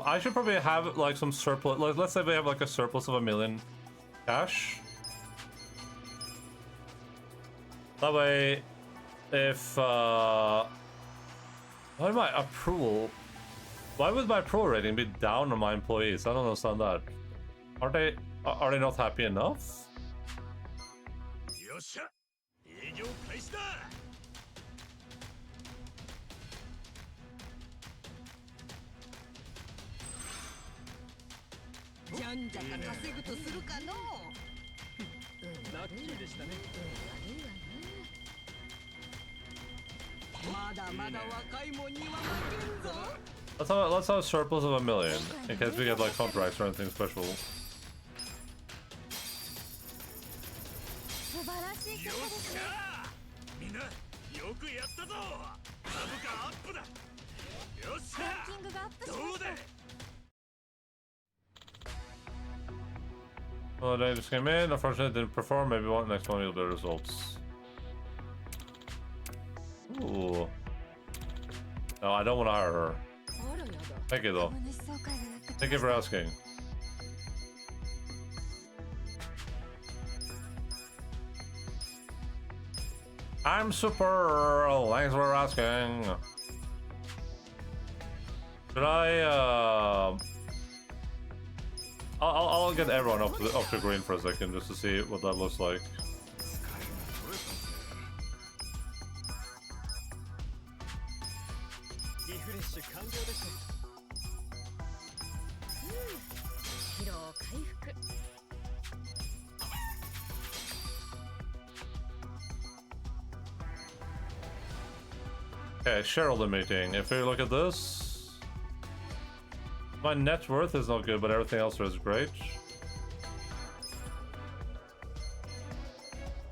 I should probably have like some surplus. Like, let's say we have like a surplus of 1 million cash. That way, if why would my approval rating be down on my employees? I don't understand that. Are they not happy enough? Let's have a surplus of 1 million in case we get like contracts or anything special. Well, they just came in. Unfortunately, didn't perform. Maybe next one will be results. Ooh. No, I don't want to hire her. Thank you, though. Thank you for asking. I'm super. Thanks for asking. Should I? I'll get everyone up to green for a second just to see what that looks like. Okay, shareholder meeting. If you look at this, my net worth is not good, but everything else is great.